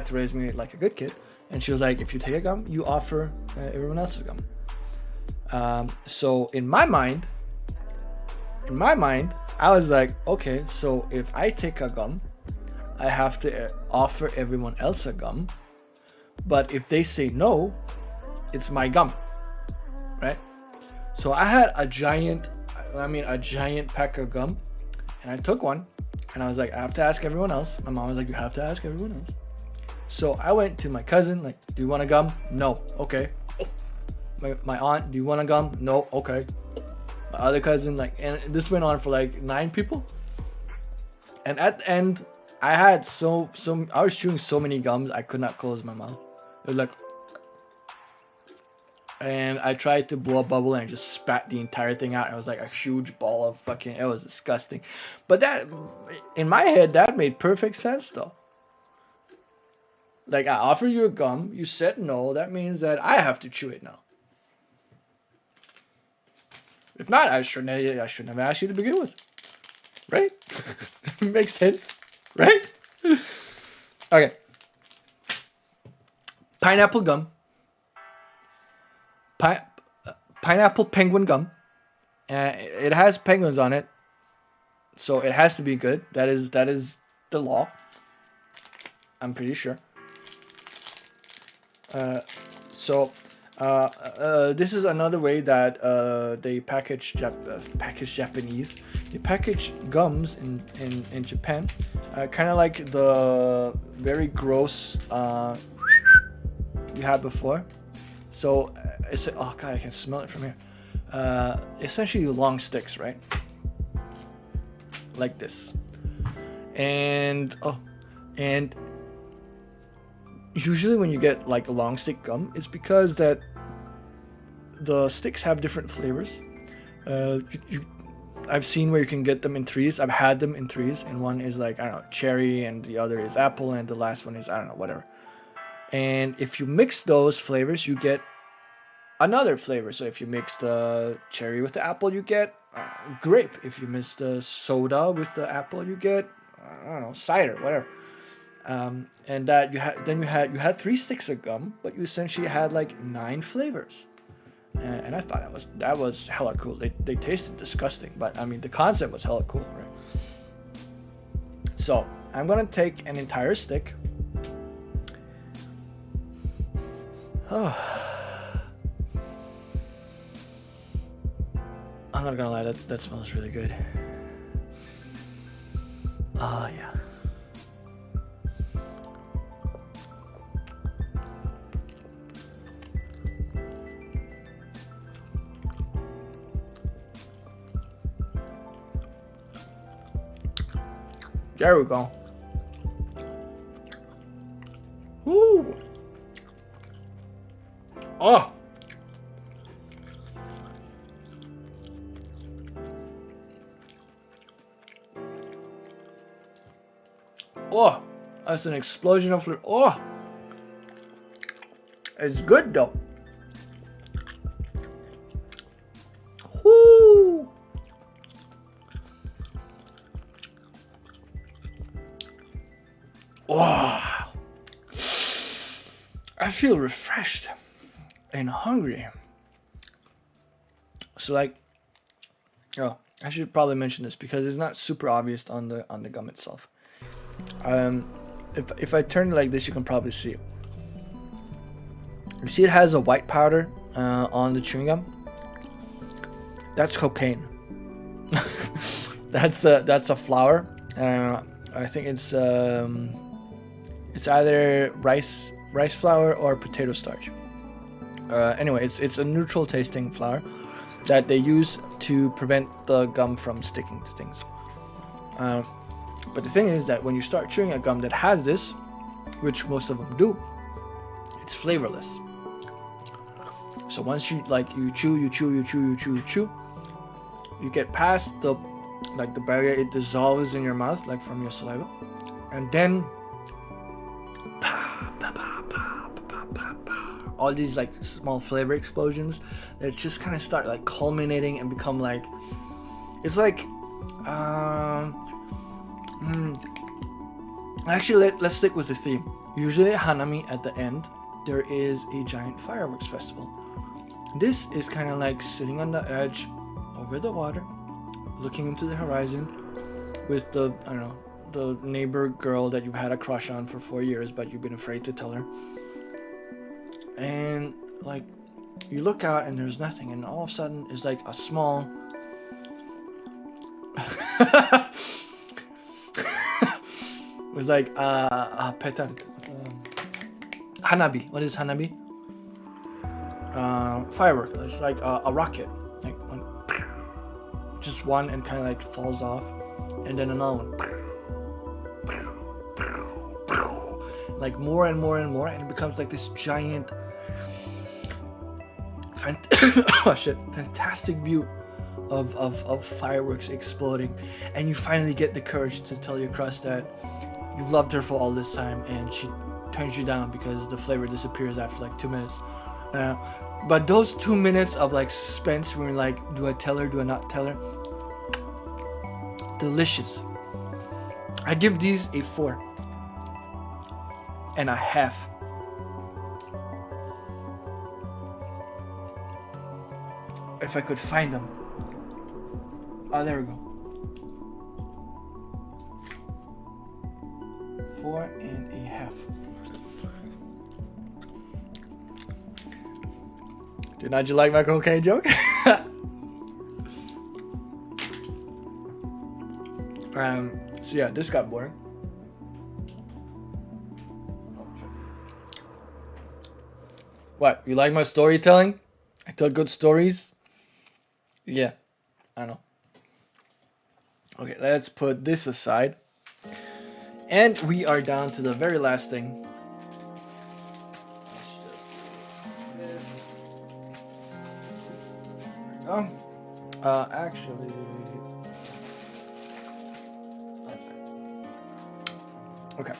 to raise me like a good kid, and she was like, if you take a gum, you offer everyone else a gum. So in my mind, I was like, okay, so if I take a gum, I have to offer everyone else a gum. But if they say no, it's my gum, right? So I had a giant pack of gum, and I took one, and I was like, I have to ask everyone else. My mom was like, you have to ask everyone else. So I went to my cousin, like, do you want a gum? No. Okay. My aunt, do you want a gum? No. Okay. My other cousin, like, and this went on for like 9 people. And at the end, I had I was chewing so many gums, I could not close my mouth. It was like, and I tried to blow a bubble and I just spat the entire thing out. It was like a huge ball of fucking, it was disgusting. But that, in my head, that made perfect sense though. Like, I offered you a gum, you said no, that means that I have to chew it now. If not, I shouldn't have asked you to begin with. Right? Makes sense, right? Okay. Pineapple gum. Pineapple penguin gum. It has penguins on it, so it has to be good. That is the law. I'm pretty sure. This is another way that they package Japanese. They package gums in Japan, kind of like the very gross you had before. So it's, oh god, I can smell it from here. Essentially long sticks, right? Like this. And usually when you get like a long stick gum, it's because that the sticks have different flavors. I've seen where you can get them in threes. I've had them in threes, and one is like, I don't know, cherry, and the other is apple, and the last one is, I don't know, whatever. And if you mix those flavors, you get another flavor. So if you mix the cherry with the apple, you get grape. If you mix the soda with the apple, you get, I don't know, cider, whatever. And that you had 3 sticks of gum, but you essentially had like 9 flavors. And I thought that was hella cool. They tasted disgusting, but I mean the concept was hella cool, right? So I'm gonna take an entire stick. Oh. I'm not gonna lie, that smells really good. Oh yeah. There we go. Woo! Oh! Oh! That's an explosion of flavor. Oh! It's good though. Woo! Oh! I feel refreshed and hungry. So like, oh, I should probably mention this because it's not super obvious on the gum itself. If I turn it like this, you can probably see it. You see, it has a white powder on the chewing gum. That's cocaine. that's a flour. I think it's either rice flour or potato starch. Anyway, it's a neutral tasting flour that they use to prevent the gum from sticking to things. But the thing is that when you start chewing a gum that has this, which most of them do, it's flavorless. So once you chew, you get past the barrier, it dissolves in your mouth like from your saliva, and then all these like small flavor explosions that just kind of start like culminating and become like, it's like actually let's stick with the theme. Usually at Hanami at the end there is a giant fireworks festival. This is kind of like sitting on the edge over the water, looking into the horizon with the neighbor girl that you've had a crush on for 4 years but you've been afraid to tell her. And like you look out and there's nothing, and all of a sudden it's like a small it's like a petard, hanabi. What is hanabi? Firework. It's like a rocket, like one, just one, and kind of like falls off, and then another one, like more and more and more, and it becomes like this giant fantastic view of fireworks exploding. And you finally get the courage to tell your crush that you've loved her for all this time, and she turns you down because the flavor disappears after like 2 minutes. But those 2 minutes of like suspense where you're like, do I tell her, do I not tell her? Delicious. I give these a 4.5. If I could find them. Oh, there we go. 4.5. Did not you like my cocaine joke? So yeah, this got boring. What? You like my storytelling? I tell good stories? Yeah, I know. Okay, let's put this aside. And we are down to the very last thing. This. There we go. Actually. Okay.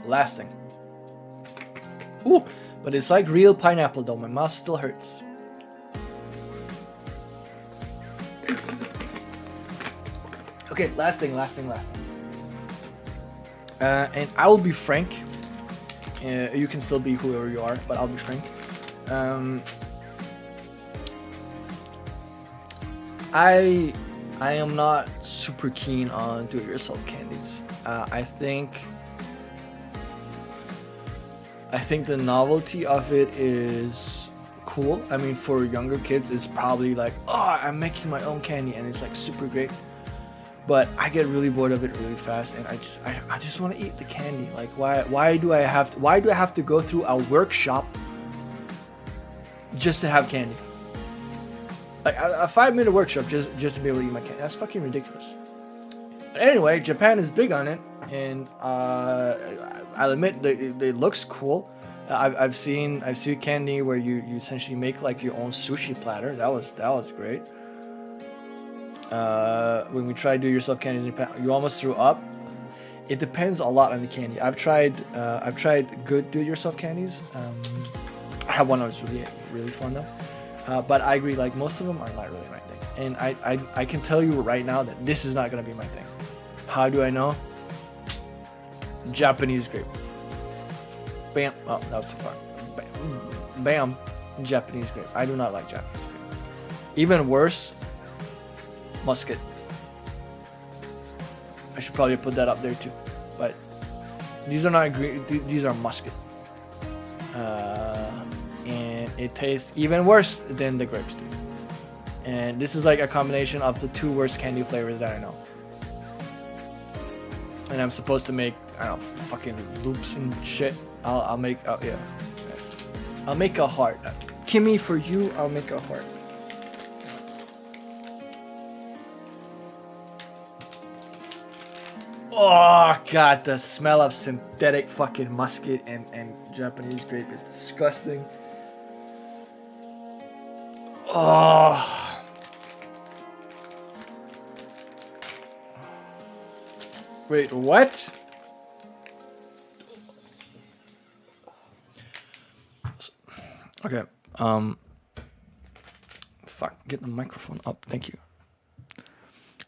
Last thing. Ooh, but it's like real pineapple though. My mouth still hurts. Okay, last thing. And I will be frank. You can still be whoever you are, but I'll be frank. I am not super keen on do-it-yourself candies. I think the novelty of it is cool. I mean, for younger kids, it's probably like, oh, I'm making my own candy, and it's like super great. But I get really bored of it really fast, and I just want to eat the candy. Like, why do I have to go through a workshop just to have candy? Like a 5-minute workshop just to be able to eat my candy. That's fucking ridiculous. Anyway, Japan is big on it, and I'll admit that it looks cool. I've seen candy where you essentially make like your own sushi platter. That was great. When we tried do it yourself candy in Japan, you almost threw up. It depends a lot on the candy. I've tried good do it yourself candies. I have one that was really fun though. But I agree, like most of them are not really my thing, and I can tell you right now that this is not gonna be my thing. How do I know? Japanese grape. Bam. Oh, that was too far. Bam. Japanese grape. I do not like Japanese grape. Even worse, musket. I should probably put that up there too. But these are not green. These are musket. And it tastes even worse than the grapes do. And this is like a combination of the two worst candy flavors that I know. And I'm supposed to make, I don't know, fucking loops and shit. I'll make, yeah. I'll make a heart. Kimmy, for you, I'll make a heart. Oh, God, the smell of synthetic fucking musket and Japanese grape is disgusting. Oh. Wait, what? Okay, fuck, get the microphone up, thank you.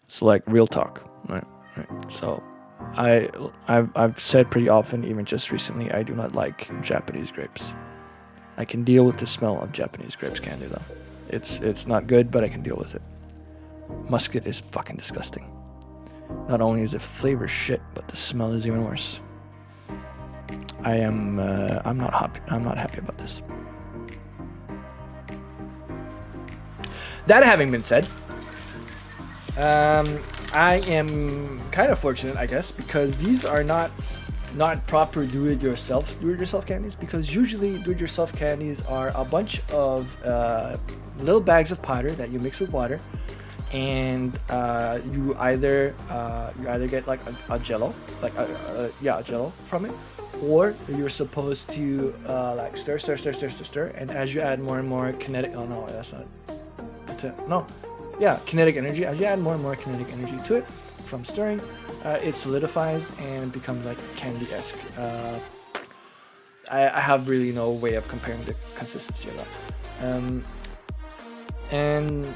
So like real talk, right? So I've said pretty often, even just recently, I do not like Japanese grapes. I can deal with the smell of Japanese grapes candy though. It's not good, but I can deal with it. Musket is fucking disgusting. Not only is the flavor shit, but the smell is even worse. I'm not happy. I'm not happy about this. That having been said, I am kind of fortunate, I guess, because these are not proper do-it-yourself candies. Because usually do-it-yourself candies are a bunch of little bags of powder that you mix with water. And you either get like a jello, like a jello from it, or you're supposed to like stir, and as you add more and more kinetic, oh no, that's not, no, yeah, kinetic energy. As you add more and more kinetic energy to it from stirring, it solidifies and becomes like candy-esque. I have really no way of comparing the consistency of that. And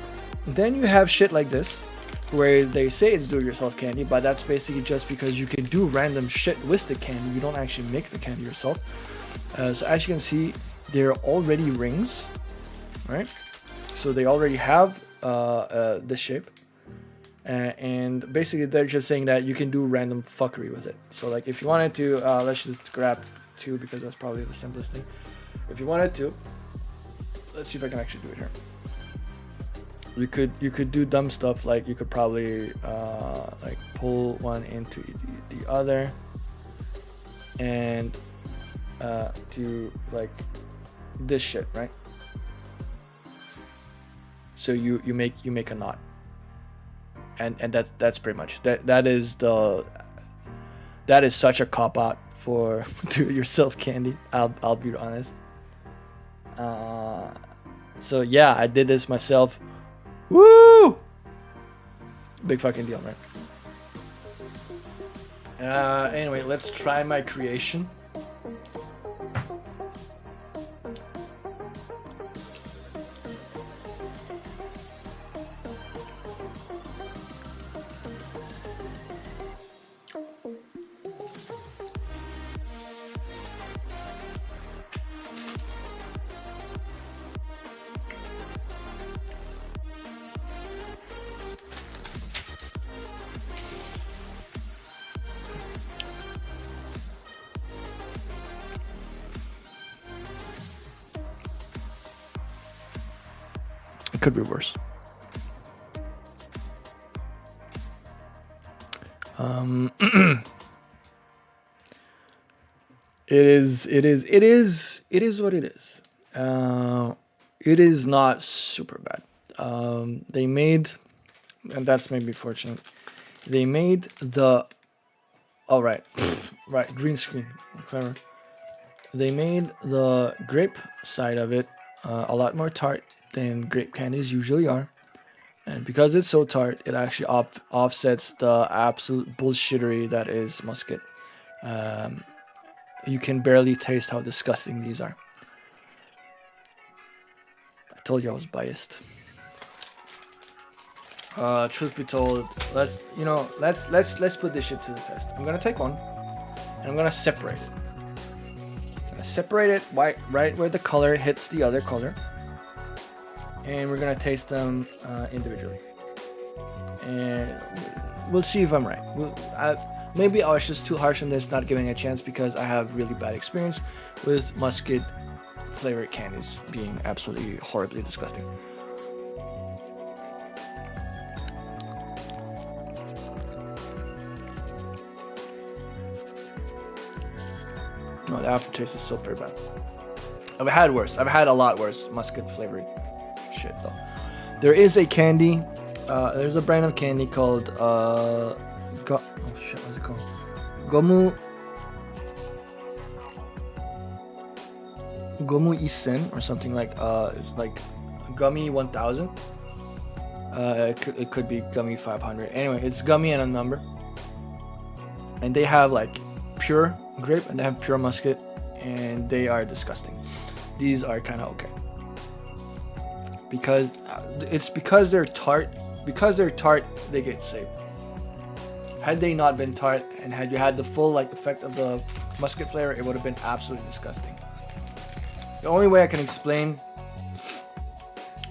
then you have shit like this, where they say it's do-it-yourself candy, but that's basically just because you can do random shit with the candy. You don't actually make the candy yourself. So as you can see, they're already rings, right? So they already have this shape. And basically they're just saying that you can do random fuckery with it. So like if you wanted to, let's just grab two because that's probably the simplest thing. If you wanted to, let's see if I can actually do it here. You could do dumb stuff like you could probably like pull one into the other and do like this shit, right? So you make a knot, and that's pretty much that is such a cop out for do it yourself candy. I'll be honest. So yeah, I did this myself. Woo! Big fucking deal, right? Anyway, let's try my creation. It could be worse. It is what it is. It is not super bad. They made, and that's maybe fortunate. They made the. Oh right, right. Green screen. Clever. They made the grape side of it a lot more tart than grape candies usually are. And because it's so tart, it actually offsets the absolute bullshittery that is musket. You can barely taste how disgusting these are. I told you I was biased. Truth be told, let's put this shit to the test. I'm gonna take one, and I'm gonna separate it. I'm gonna separate it right where the color hits the other color, and we're gonna taste them individually. And we'll see if I'm right. Maybe I was just too harsh on this, not giving it a chance because I have really bad experience with musket flavored candies being absolutely horribly disgusting. No, the aftertaste is still pretty bad. I've had worse. I've had a lot worse musket flavored shit though. There is a candy. There's a brand of candy called oh shit, what's it called? Gomu Isen or something like it's like Gummy 1000. It could be Gummy 500. Anyway, it's gummy and a number. And they have like pure grape and they have pure musket, and they are disgusting. These are kind of okay because because they're tart. Because they're tart, they get saved. Had they not been tart and had you had the full like effect of the musket flavor, it would have been absolutely disgusting. The only way I can explain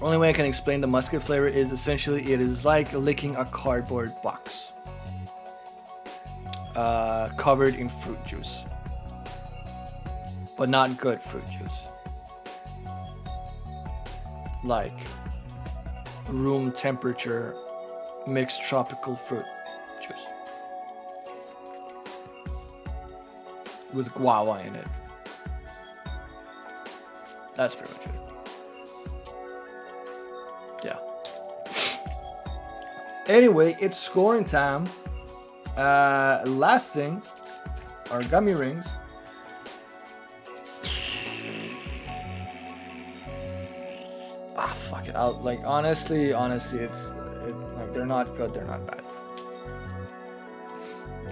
the musket flavor is essentially it is like licking a cardboard box covered in fruit juice, but not good fruit juice, like room temperature mixed tropical fruit juice with guava in it. That's pretty much it. Yeah. Anyway, it's scoring time. Last thing, our gummy rings. Fuck it. Honestly, it's like they're not good. They're not bad.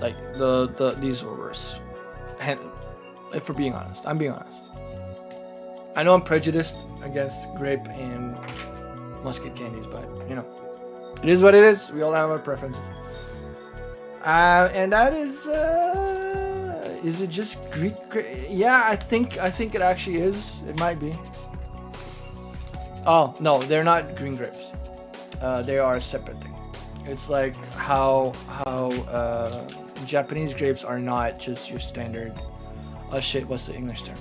Like these were worse. And if we're being honest, I'm being honest. I know I'm prejudiced against grape and musket candies, but you know, it is what it is. We all have our preferences. And that is it just Greek? Yeah, I think it actually is. It might be. Oh no, they're not green grapes. They are a separate thing. It's like how Japanese grapes are not just your standard. Oh shit, what's the English term?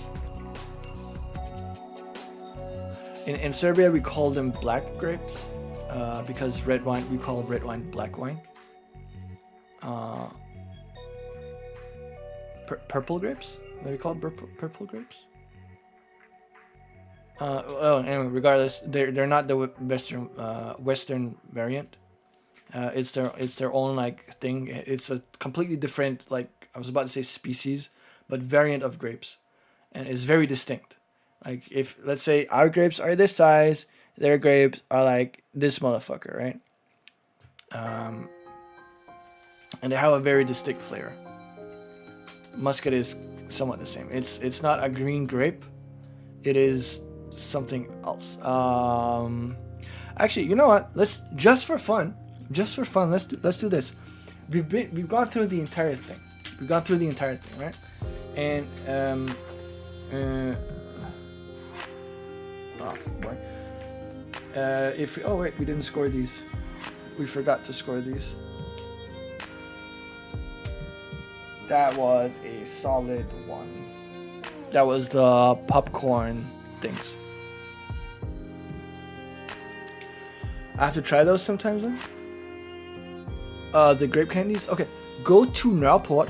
In Serbia, we call them black grapes because red wine, we call red wine black wine. Purple grapes? What do we call purple grapes? Anyway, regardless, they're not the Western variant. It's their own like thing. It's a completely different, like I was about to say species, but variant of grapes, and it's very distinct. Like if let's say our grapes are this size, their grapes are like this motherfucker, right? And they have a very distinct flavor. Muscat is somewhat the same. It's not a green grape. It is something else. Actually, you know what? Let's just for fun. Let's do this. We've gone through the entire thing. Right? And oh boy. We didn't score these. We forgot to score these. That was a solid one. That was the popcorn things. I have to try those sometimes then. The grape candies. Okay, go to Nørreport.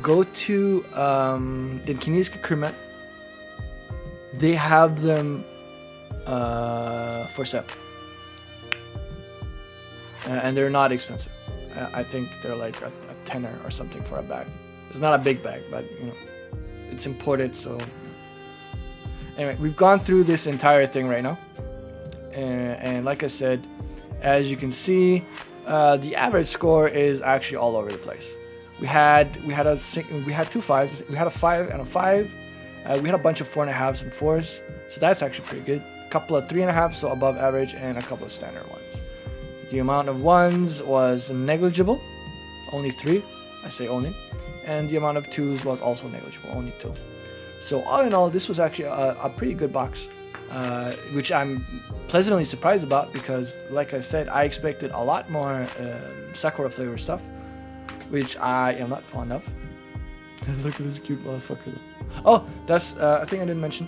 Go to Den Kinesiske Købmand. They have them for sale. And they're not expensive. I think they're like a tenner or something for a bag. It's not a big bag, but you know, it's imported. So anyway, we've gone through this entire thing right now, and like I said, as you can see, the average score is actually all over the place. We had two fives. We had a 5 and a 5. We had a bunch of 4.5s and 4s, so that's actually pretty good. A couple of 3.5s, so above average, and a couple of standard ones. The amount of 1s was negligible, only 3. I say only, and the amount of 2s was also negligible, only 2. So all in all, this was actually a pretty good box, which I'm pleasantly surprised about because, like I said, I expected a lot more Sakura flavor stuff, which I am not fond of. Look at this cute motherfucker. Oh, that's a thing I didn't mention.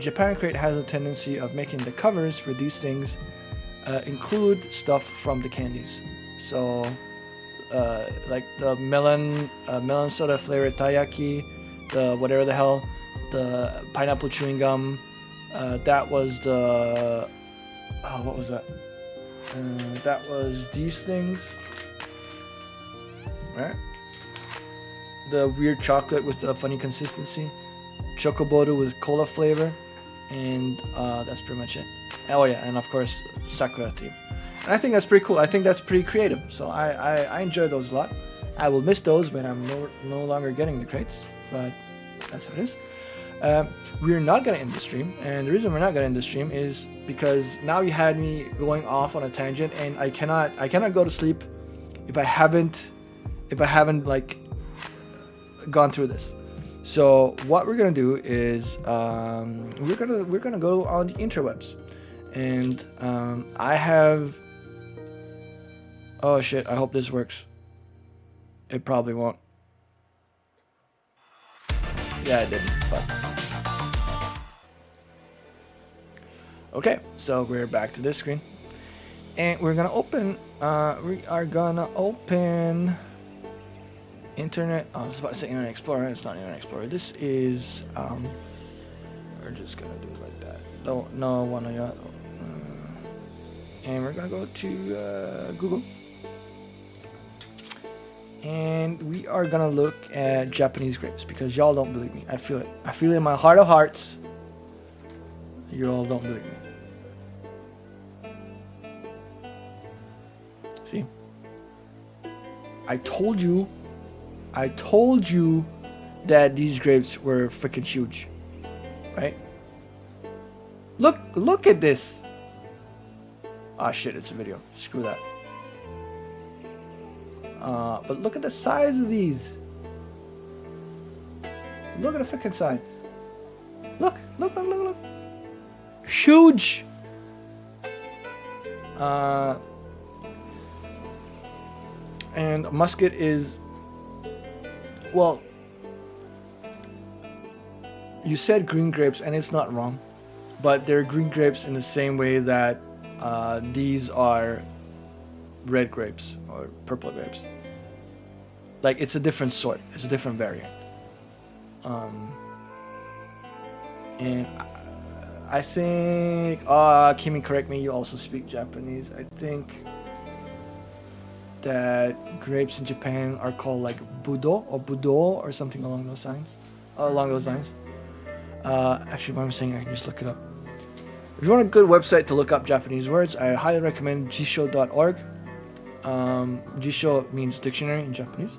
Japan Crate has a tendency of making the covers for these things include stuff from the candies. So, like the melon soda flavored taiyaki, the whatever the hell, the pineapple chewing gum. That was the what was that? That was these things, right? The weird chocolate with the funny consistency, chocoboru with cola flavor, and that's pretty much it. Oh yeah, and of course Sakura theme. And I think that's pretty cool. I think that's pretty creative. So I enjoy those a lot. I will miss those when I'm no longer getting the crates, but that's how it is. We're not gonna end the stream, and the reason we're not gonna end the stream is because now you had me going off on a tangent, and I cannot go to sleep if I haven't like gone through this. So what we're gonna do is we're gonna go on the interwebs, and I have. Oh shit! I hope this works. It probably won't. Yeah, it didn't. Fuck. Okay, so we're back to this screen, and we're gonna open. We are gonna open Internet. Oh, I was about to say Internet Explorer. It's not Internet Explorer. This is. We're just gonna do it like that. No one of y'all. And we're gonna go to Google. And we are gonna look at Japanese grapes because y'all don't believe me. I feel it. I feel it in my heart of hearts. You all don't believe me. See? I told you that these grapes were freaking huge. Right? Look at this. Ah shit, it's a video. Screw that. But look at the size of these. Look at the freaking size. Look. Huge. And musket is, well, you said green grapes, and it's not wrong, but they're green grapes in the same way that these are red grapes or purple grapes. Like, it's a different sort. It's a different variant. And I think... Kimi, correct me. You also speak Japanese. I think that grapes in Japan are called like budo or something along those lines. Actually, what I'm saying, I can just look it up. If you want a good website to look up Japanese words, I highly recommend jisho.org. Jisho means dictionary in Japanese.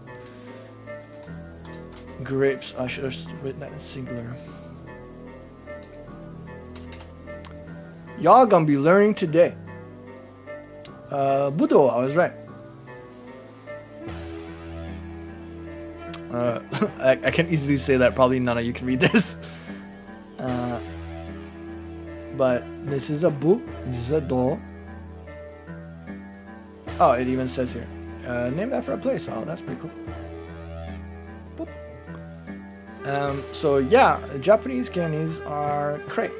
Grapes, I should have written that in singular. Y'all gonna be learning today. Budo, I was right. I can easily say that probably none of you can read this. But this is a bu, this is a do. Oh, it even says here. Named after a place. Oh, that's pretty cool. Boop. So yeah, Japanese candies are great.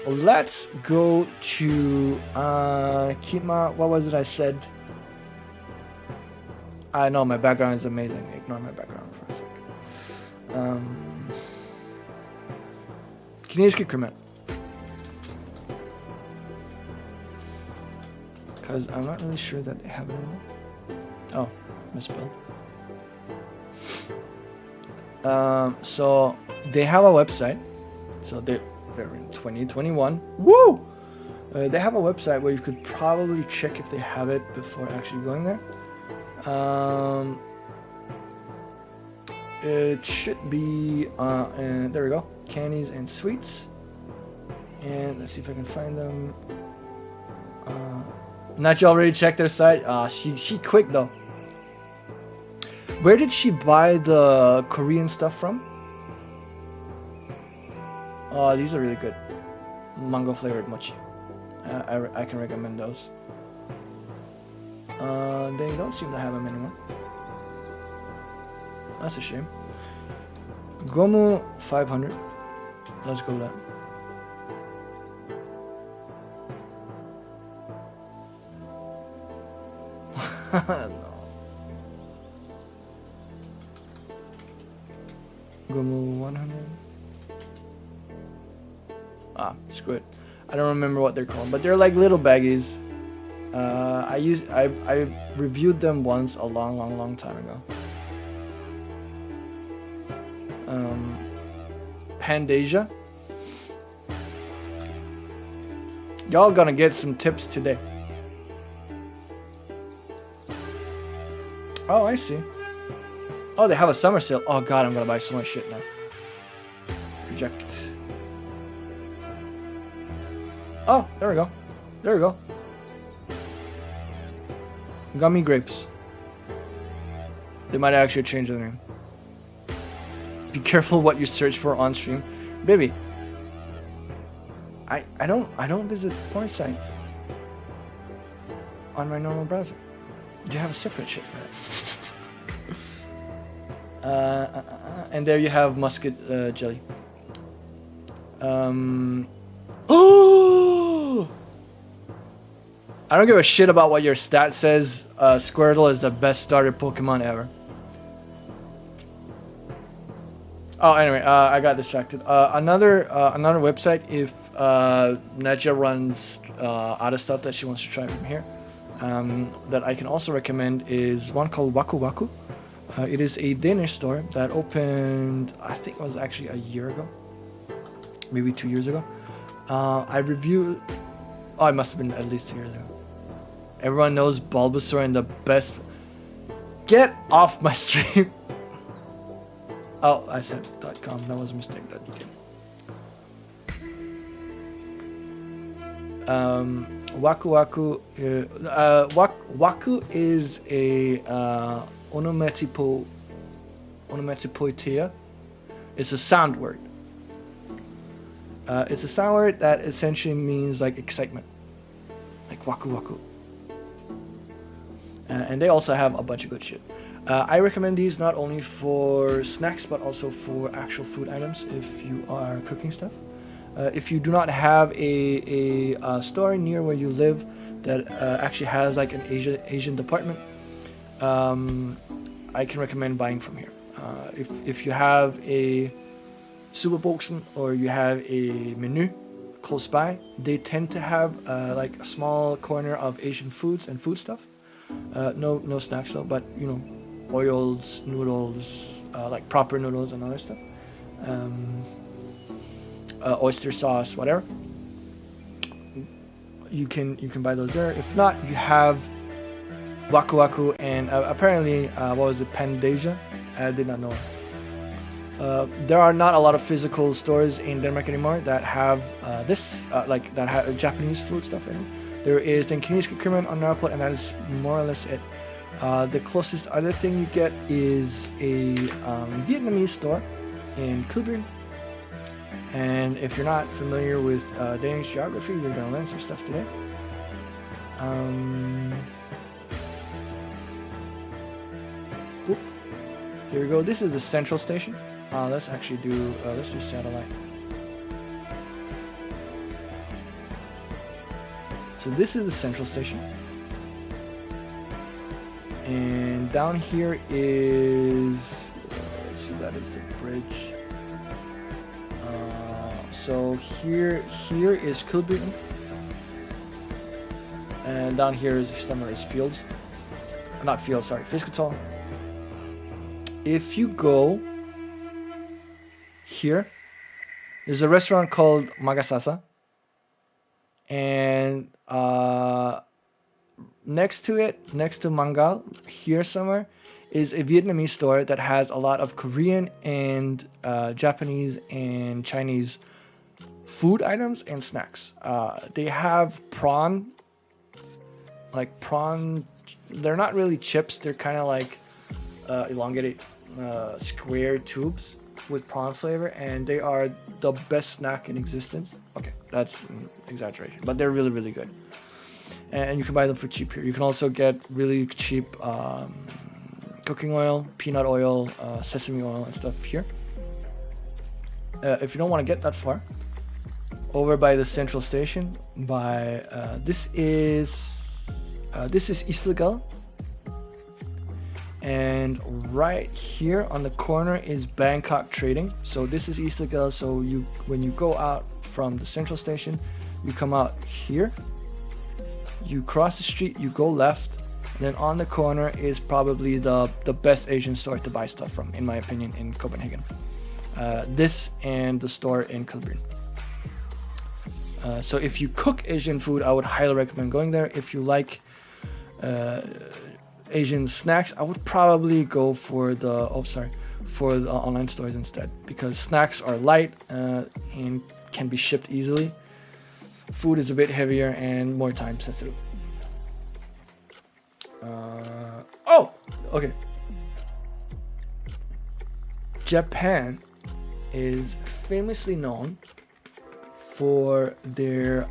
Let's go to Kima. What was it I said? I know my background is amazing. Ignore my background for a sec. Kinesiski Kermit. because I'm not really sure that they have it anymore. Oh, misspelled. So they have a website. So they're in 2021. Woo! They have a website where you could probably check if they have it before actually going there. It should be, and there we go, candies and sweets. And let's see if I can find them. Not you already checked their site? She quick though. Where did she buy the Korean stuff from? Oh, these are really good. Mango flavored mochi. I can recommend those. They don't seem to have them anymore. That's a shame. Gomu 500. Let's go with that. No. Gomu 100. Screw it. I don't remember what they're called, but they're like little baggies. I reviewed them once a long time ago. Pandasia. Y'all gonna get some tips today. Oh, I see. Oh, they have a summer sale. Oh god, I'm gonna buy so much shit now. Reject. Oh, there we go. There we go. Gummy grapes. They might actually change the name. Be careful what you search for on stream. Baby. I don't visit porn sites on my normal browser. You have a separate shit for that. And there you have musket jelly. Oh! I don't give a shit about what your stat says. Squirtle is the best starter Pokemon ever. Oh, anyway, I got distracted. Another website, if Nadja runs out of stuff that she wants to try from here, that I can also recommend is one called Waku Waku. It is a Danish store that opened, I think it was actually a year ago, maybe 2 years ago. I reviewed, it must have been at least 2 years ago. Everyone knows Bulbasaur and the best. Get off my stream. Oh, I said .com. That was a mistake. .uk. Waku Waku. Waku is a onomatopoeia. It's a sound word. It's a sound word that essentially means like excitement, like waku waku. And they also have a bunch of good shit. I recommend these not only for snacks but also for actual food items if you are cooking stuff. If you do not have a store near where you live that actually has like an Asian department, I can recommend buying from here. If you have a Superboxen or you have a menu close by, they tend to have like a small corner of Asian foods and food stuff. No snacks though, but you know, oils, noodles, like proper noodles and other stuff. Oyster sauce, whatever. You can buy those there. If not, you have Waku Waku and apparently what was it, Pandasia? I did not know. There are not a lot of physical stores in Denmark anymore that have this, like that have Japanese food stuff in it. There is den kinesiske købmand on Nørreport, and that is more or less it. The closest other thing you get is a Vietnamese store in København. And if you're not familiar with Danish geography, you're going to learn some stuff today. Whoop. Here we go. This is the central station. Let's actually do, let's do satellite. So this is the central station. And down here is, let's see, that is the bridge. So here is København. And down here is somewhere is fields. Not fields, sorry, Fisketol. If you go here, there's a restaurant called Magasasa. And next to it, next to Mangal, here somewhere, is a Vietnamese store that has a lot of Korean and Japanese and Chinese food items and snacks. They have prawn. They're not really chips. They're kind of like elongated square tubes with prawn flavor, and they are the best snack in existence. Okay, that's an exaggeration, but they're really, really good. And you can buy them for cheap here. You can also get really cheap cooking oil, peanut oil, sesame oil, and stuff here. If you don't want to get that far, over by the central station, this is Istigal, and right here on the corner is Bangkok Trading. So this is Istigal. So when you go out from the central station, you come out here, you cross the street, you go left, and then on the corner is probably the best Asian store to buy stuff from, in my opinion, in Copenhagen. This and the store in Kalbrun. So if you cook Asian food, I would highly recommend going there. If you like Asian snacks, I would probably go for the online stores instead, because snacks are light and can be shipped easily. Food is a bit heavier and more time sensitive. Okay. Japan is famously known for their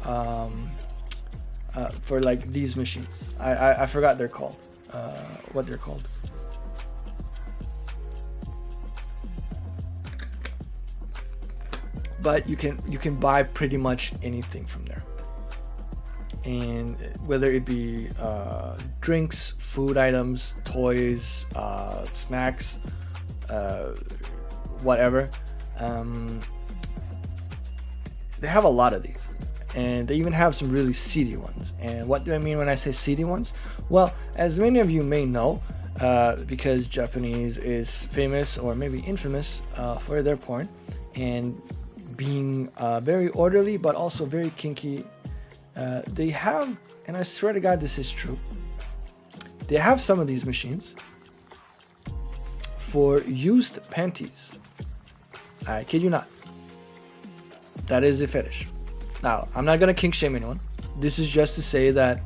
for like these machines. I forgot they're called. What they're called. But you can buy pretty much anything from there, and whether it be drinks, food items, toys, snacks, whatever. They have a lot of these, and they even have some really seedy ones. And what do I mean when I say seedy ones? Well, as many of you may know, because Japanese is famous, or maybe infamous, for their porn and being very orderly but also very kinky, they have, and I swear to God this is true, they have some of these machines for used panties. I kid you not. That is a fetish. Now, I'm not gonna kink shame anyone. This is just to say that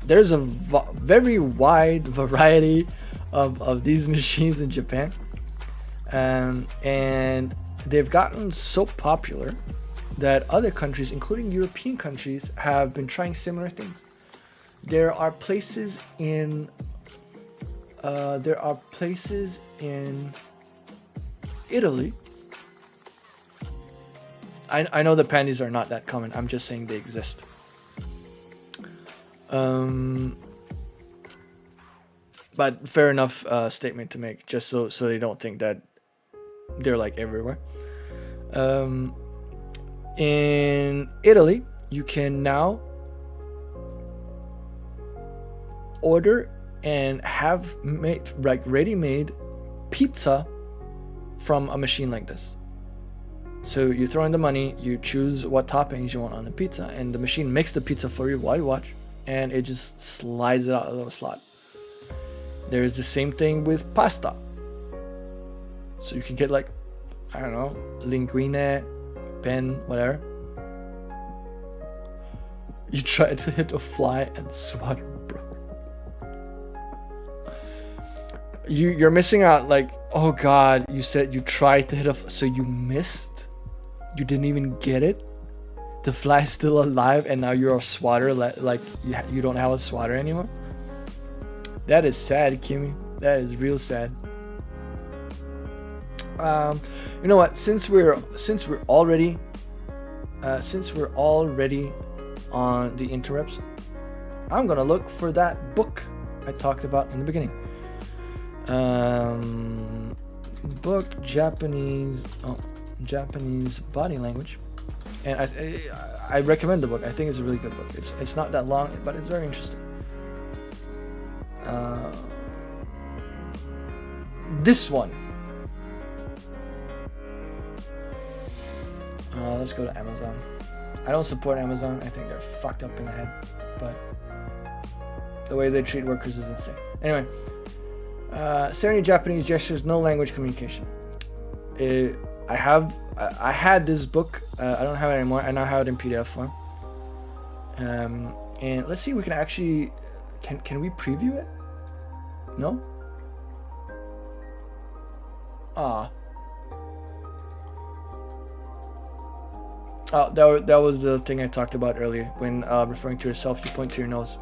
there's a very wide variety of these machines in Japan, and they've gotten so popular that other countries, including European countries, have been trying similar things. There are places in Italy. I know the panties are not that common. I'm just saying they exist. But fair enough statement to make, just so they don't think that they're like everywhere. In Italy, you can now order and have made like ready-made pizza from a machine like this. So you throw in the money, you choose what toppings you want on the pizza, and the machine makes the pizza for you while you watch, and it just slides it out of the slot. There's the same thing with pasta. So you can get like, I don't know, linguine, pen, whatever. You try to hit a fly and the swatter broke. You're missing out, like, oh God, you said you tried to hit so you missed? You didn't even get it? The fly's still alive and now you're a swatter, like you don't have a swatter anymore? That is sad, Kimmy. That is real sad. You know what? Since we're already on the interwebs, I'm gonna look for that book I talked about in the beginning. Book Japanese body language, and I recommend the book. I think it's a really good book. It's not that long, but it's very interesting. This one. Let's go to Amazon. I don't support Amazon. I think they're fucked up in the head, but the way they treat workers is insane. Anyway, Serenity Japanese Gestures, No Language Communication. I had this book. I don't have it anymore. I now have it in PDF form. And let's see if we can actually... Can we preview it? No? Ah. Oh, that was the thing I talked about earlier. When referring to yourself, you point to your nose.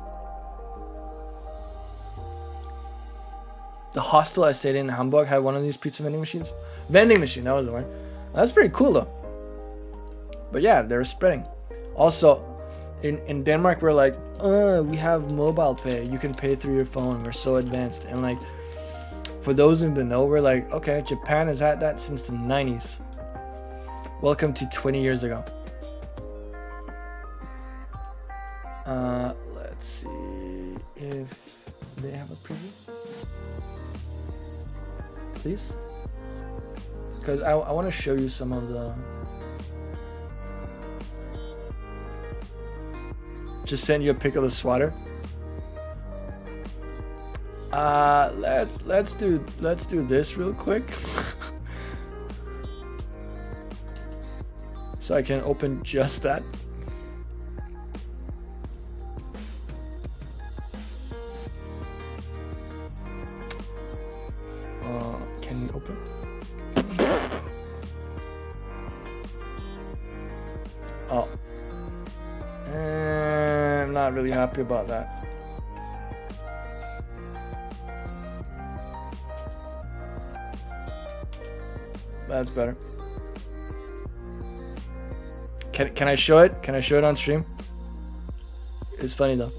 The hostel I stayed in Hamburg had one of these pizza vending machines. Vending machine, that was the word. That's pretty cool though. But yeah, they're spreading. Also, in Denmark, we're like, we have mobile pay. You can pay through your phone. We're so advanced. And like, for those in the know, we're like, okay, Japan has had that since the 90s. Welcome to 20 years ago. Let's see if they have a preview. Please? Because I want to show you some of the... Just send you a pic of the swatter. Let's do this real quick. So I can open just that. Can you open? Oh. I'm not really happy about that. That's better. Can I show it? Can I show it on stream? It's funny though.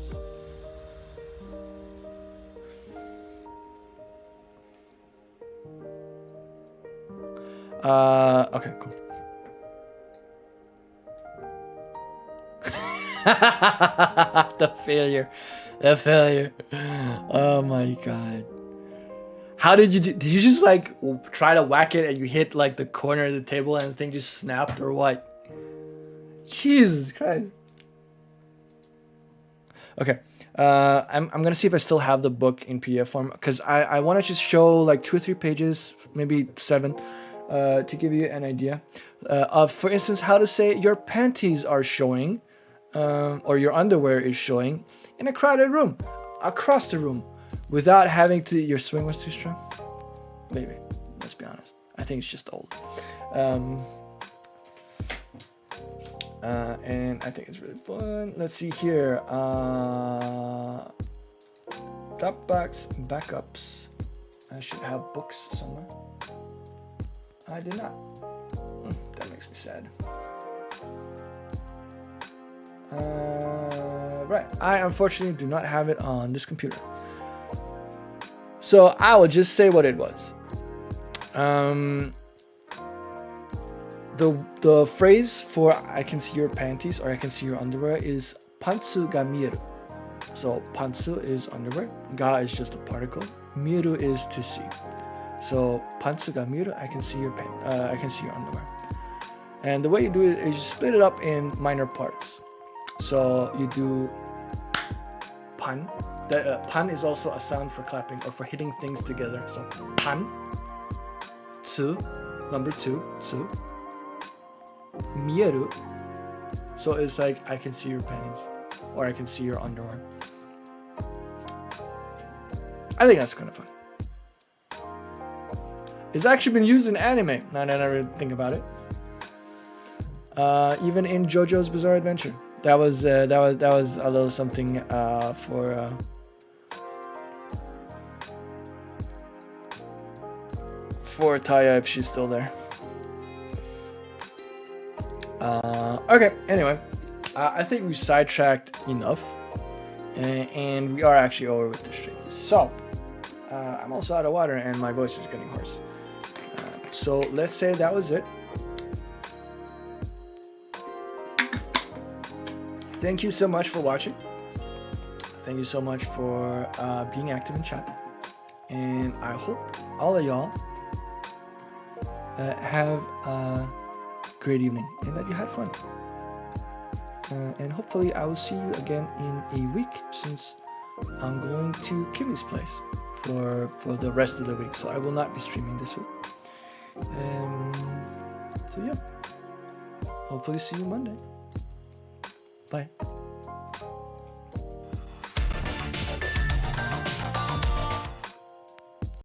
Okay, cool. The failure. Oh my god. How did you do? Did you just like try to whack it and you hit like the corner of the table and the thing just snapped or what? Jesus Christ. Okay. I'm gonna see if I still have the book in PDF form because I want to just show like 2 or 3 pages, maybe 7, to give you an idea of, for instance, how to say your panties are showing, or your underwear is showing in a crowded room, across the room, without having to. Your swing was too strong. Maybe. Let's be honest. I think it's just old. And I think it's really fun. Let's see here. Dropbox backups. I should have books somewhere. I did not. That makes me sad. Right. I unfortunately do not have it on this computer. So I will just say what it was. The phrase for I can see your panties or I can see your underwear is pantsu ga mieru. So pantsu is underwear, ga is just a particle, mieru is to see. So pantsu ga mieru, I can see your I can see your underwear. And the way you do it is you split it up in minor parts. So you do pan. Pan is also a sound for clapping or for hitting things together. So pan, tsu, number 2, tsu. Mieru, so it's like I can see your panties or I can see your underwear. I think that's kind of fun. It's actually been used in anime. Now that I really think about it, even in JoJo's Bizarre Adventure, that was a little something for Taya if she's still there. Okay, anyway, I think we've sidetracked enough, and we are actually over with the stream. So, I'm also out of water and my voice is getting hoarse. So let's say that was it. thank you so much for watching. Thank you so much for being active in chat. And I hope all of y'all have a great evening and that you had fun. And hopefully I will see you again in a week, since I'm going to Kimmy's place for the rest of the week. So I will not be streaming this week. So yeah, hopefully see you Monday. Bye.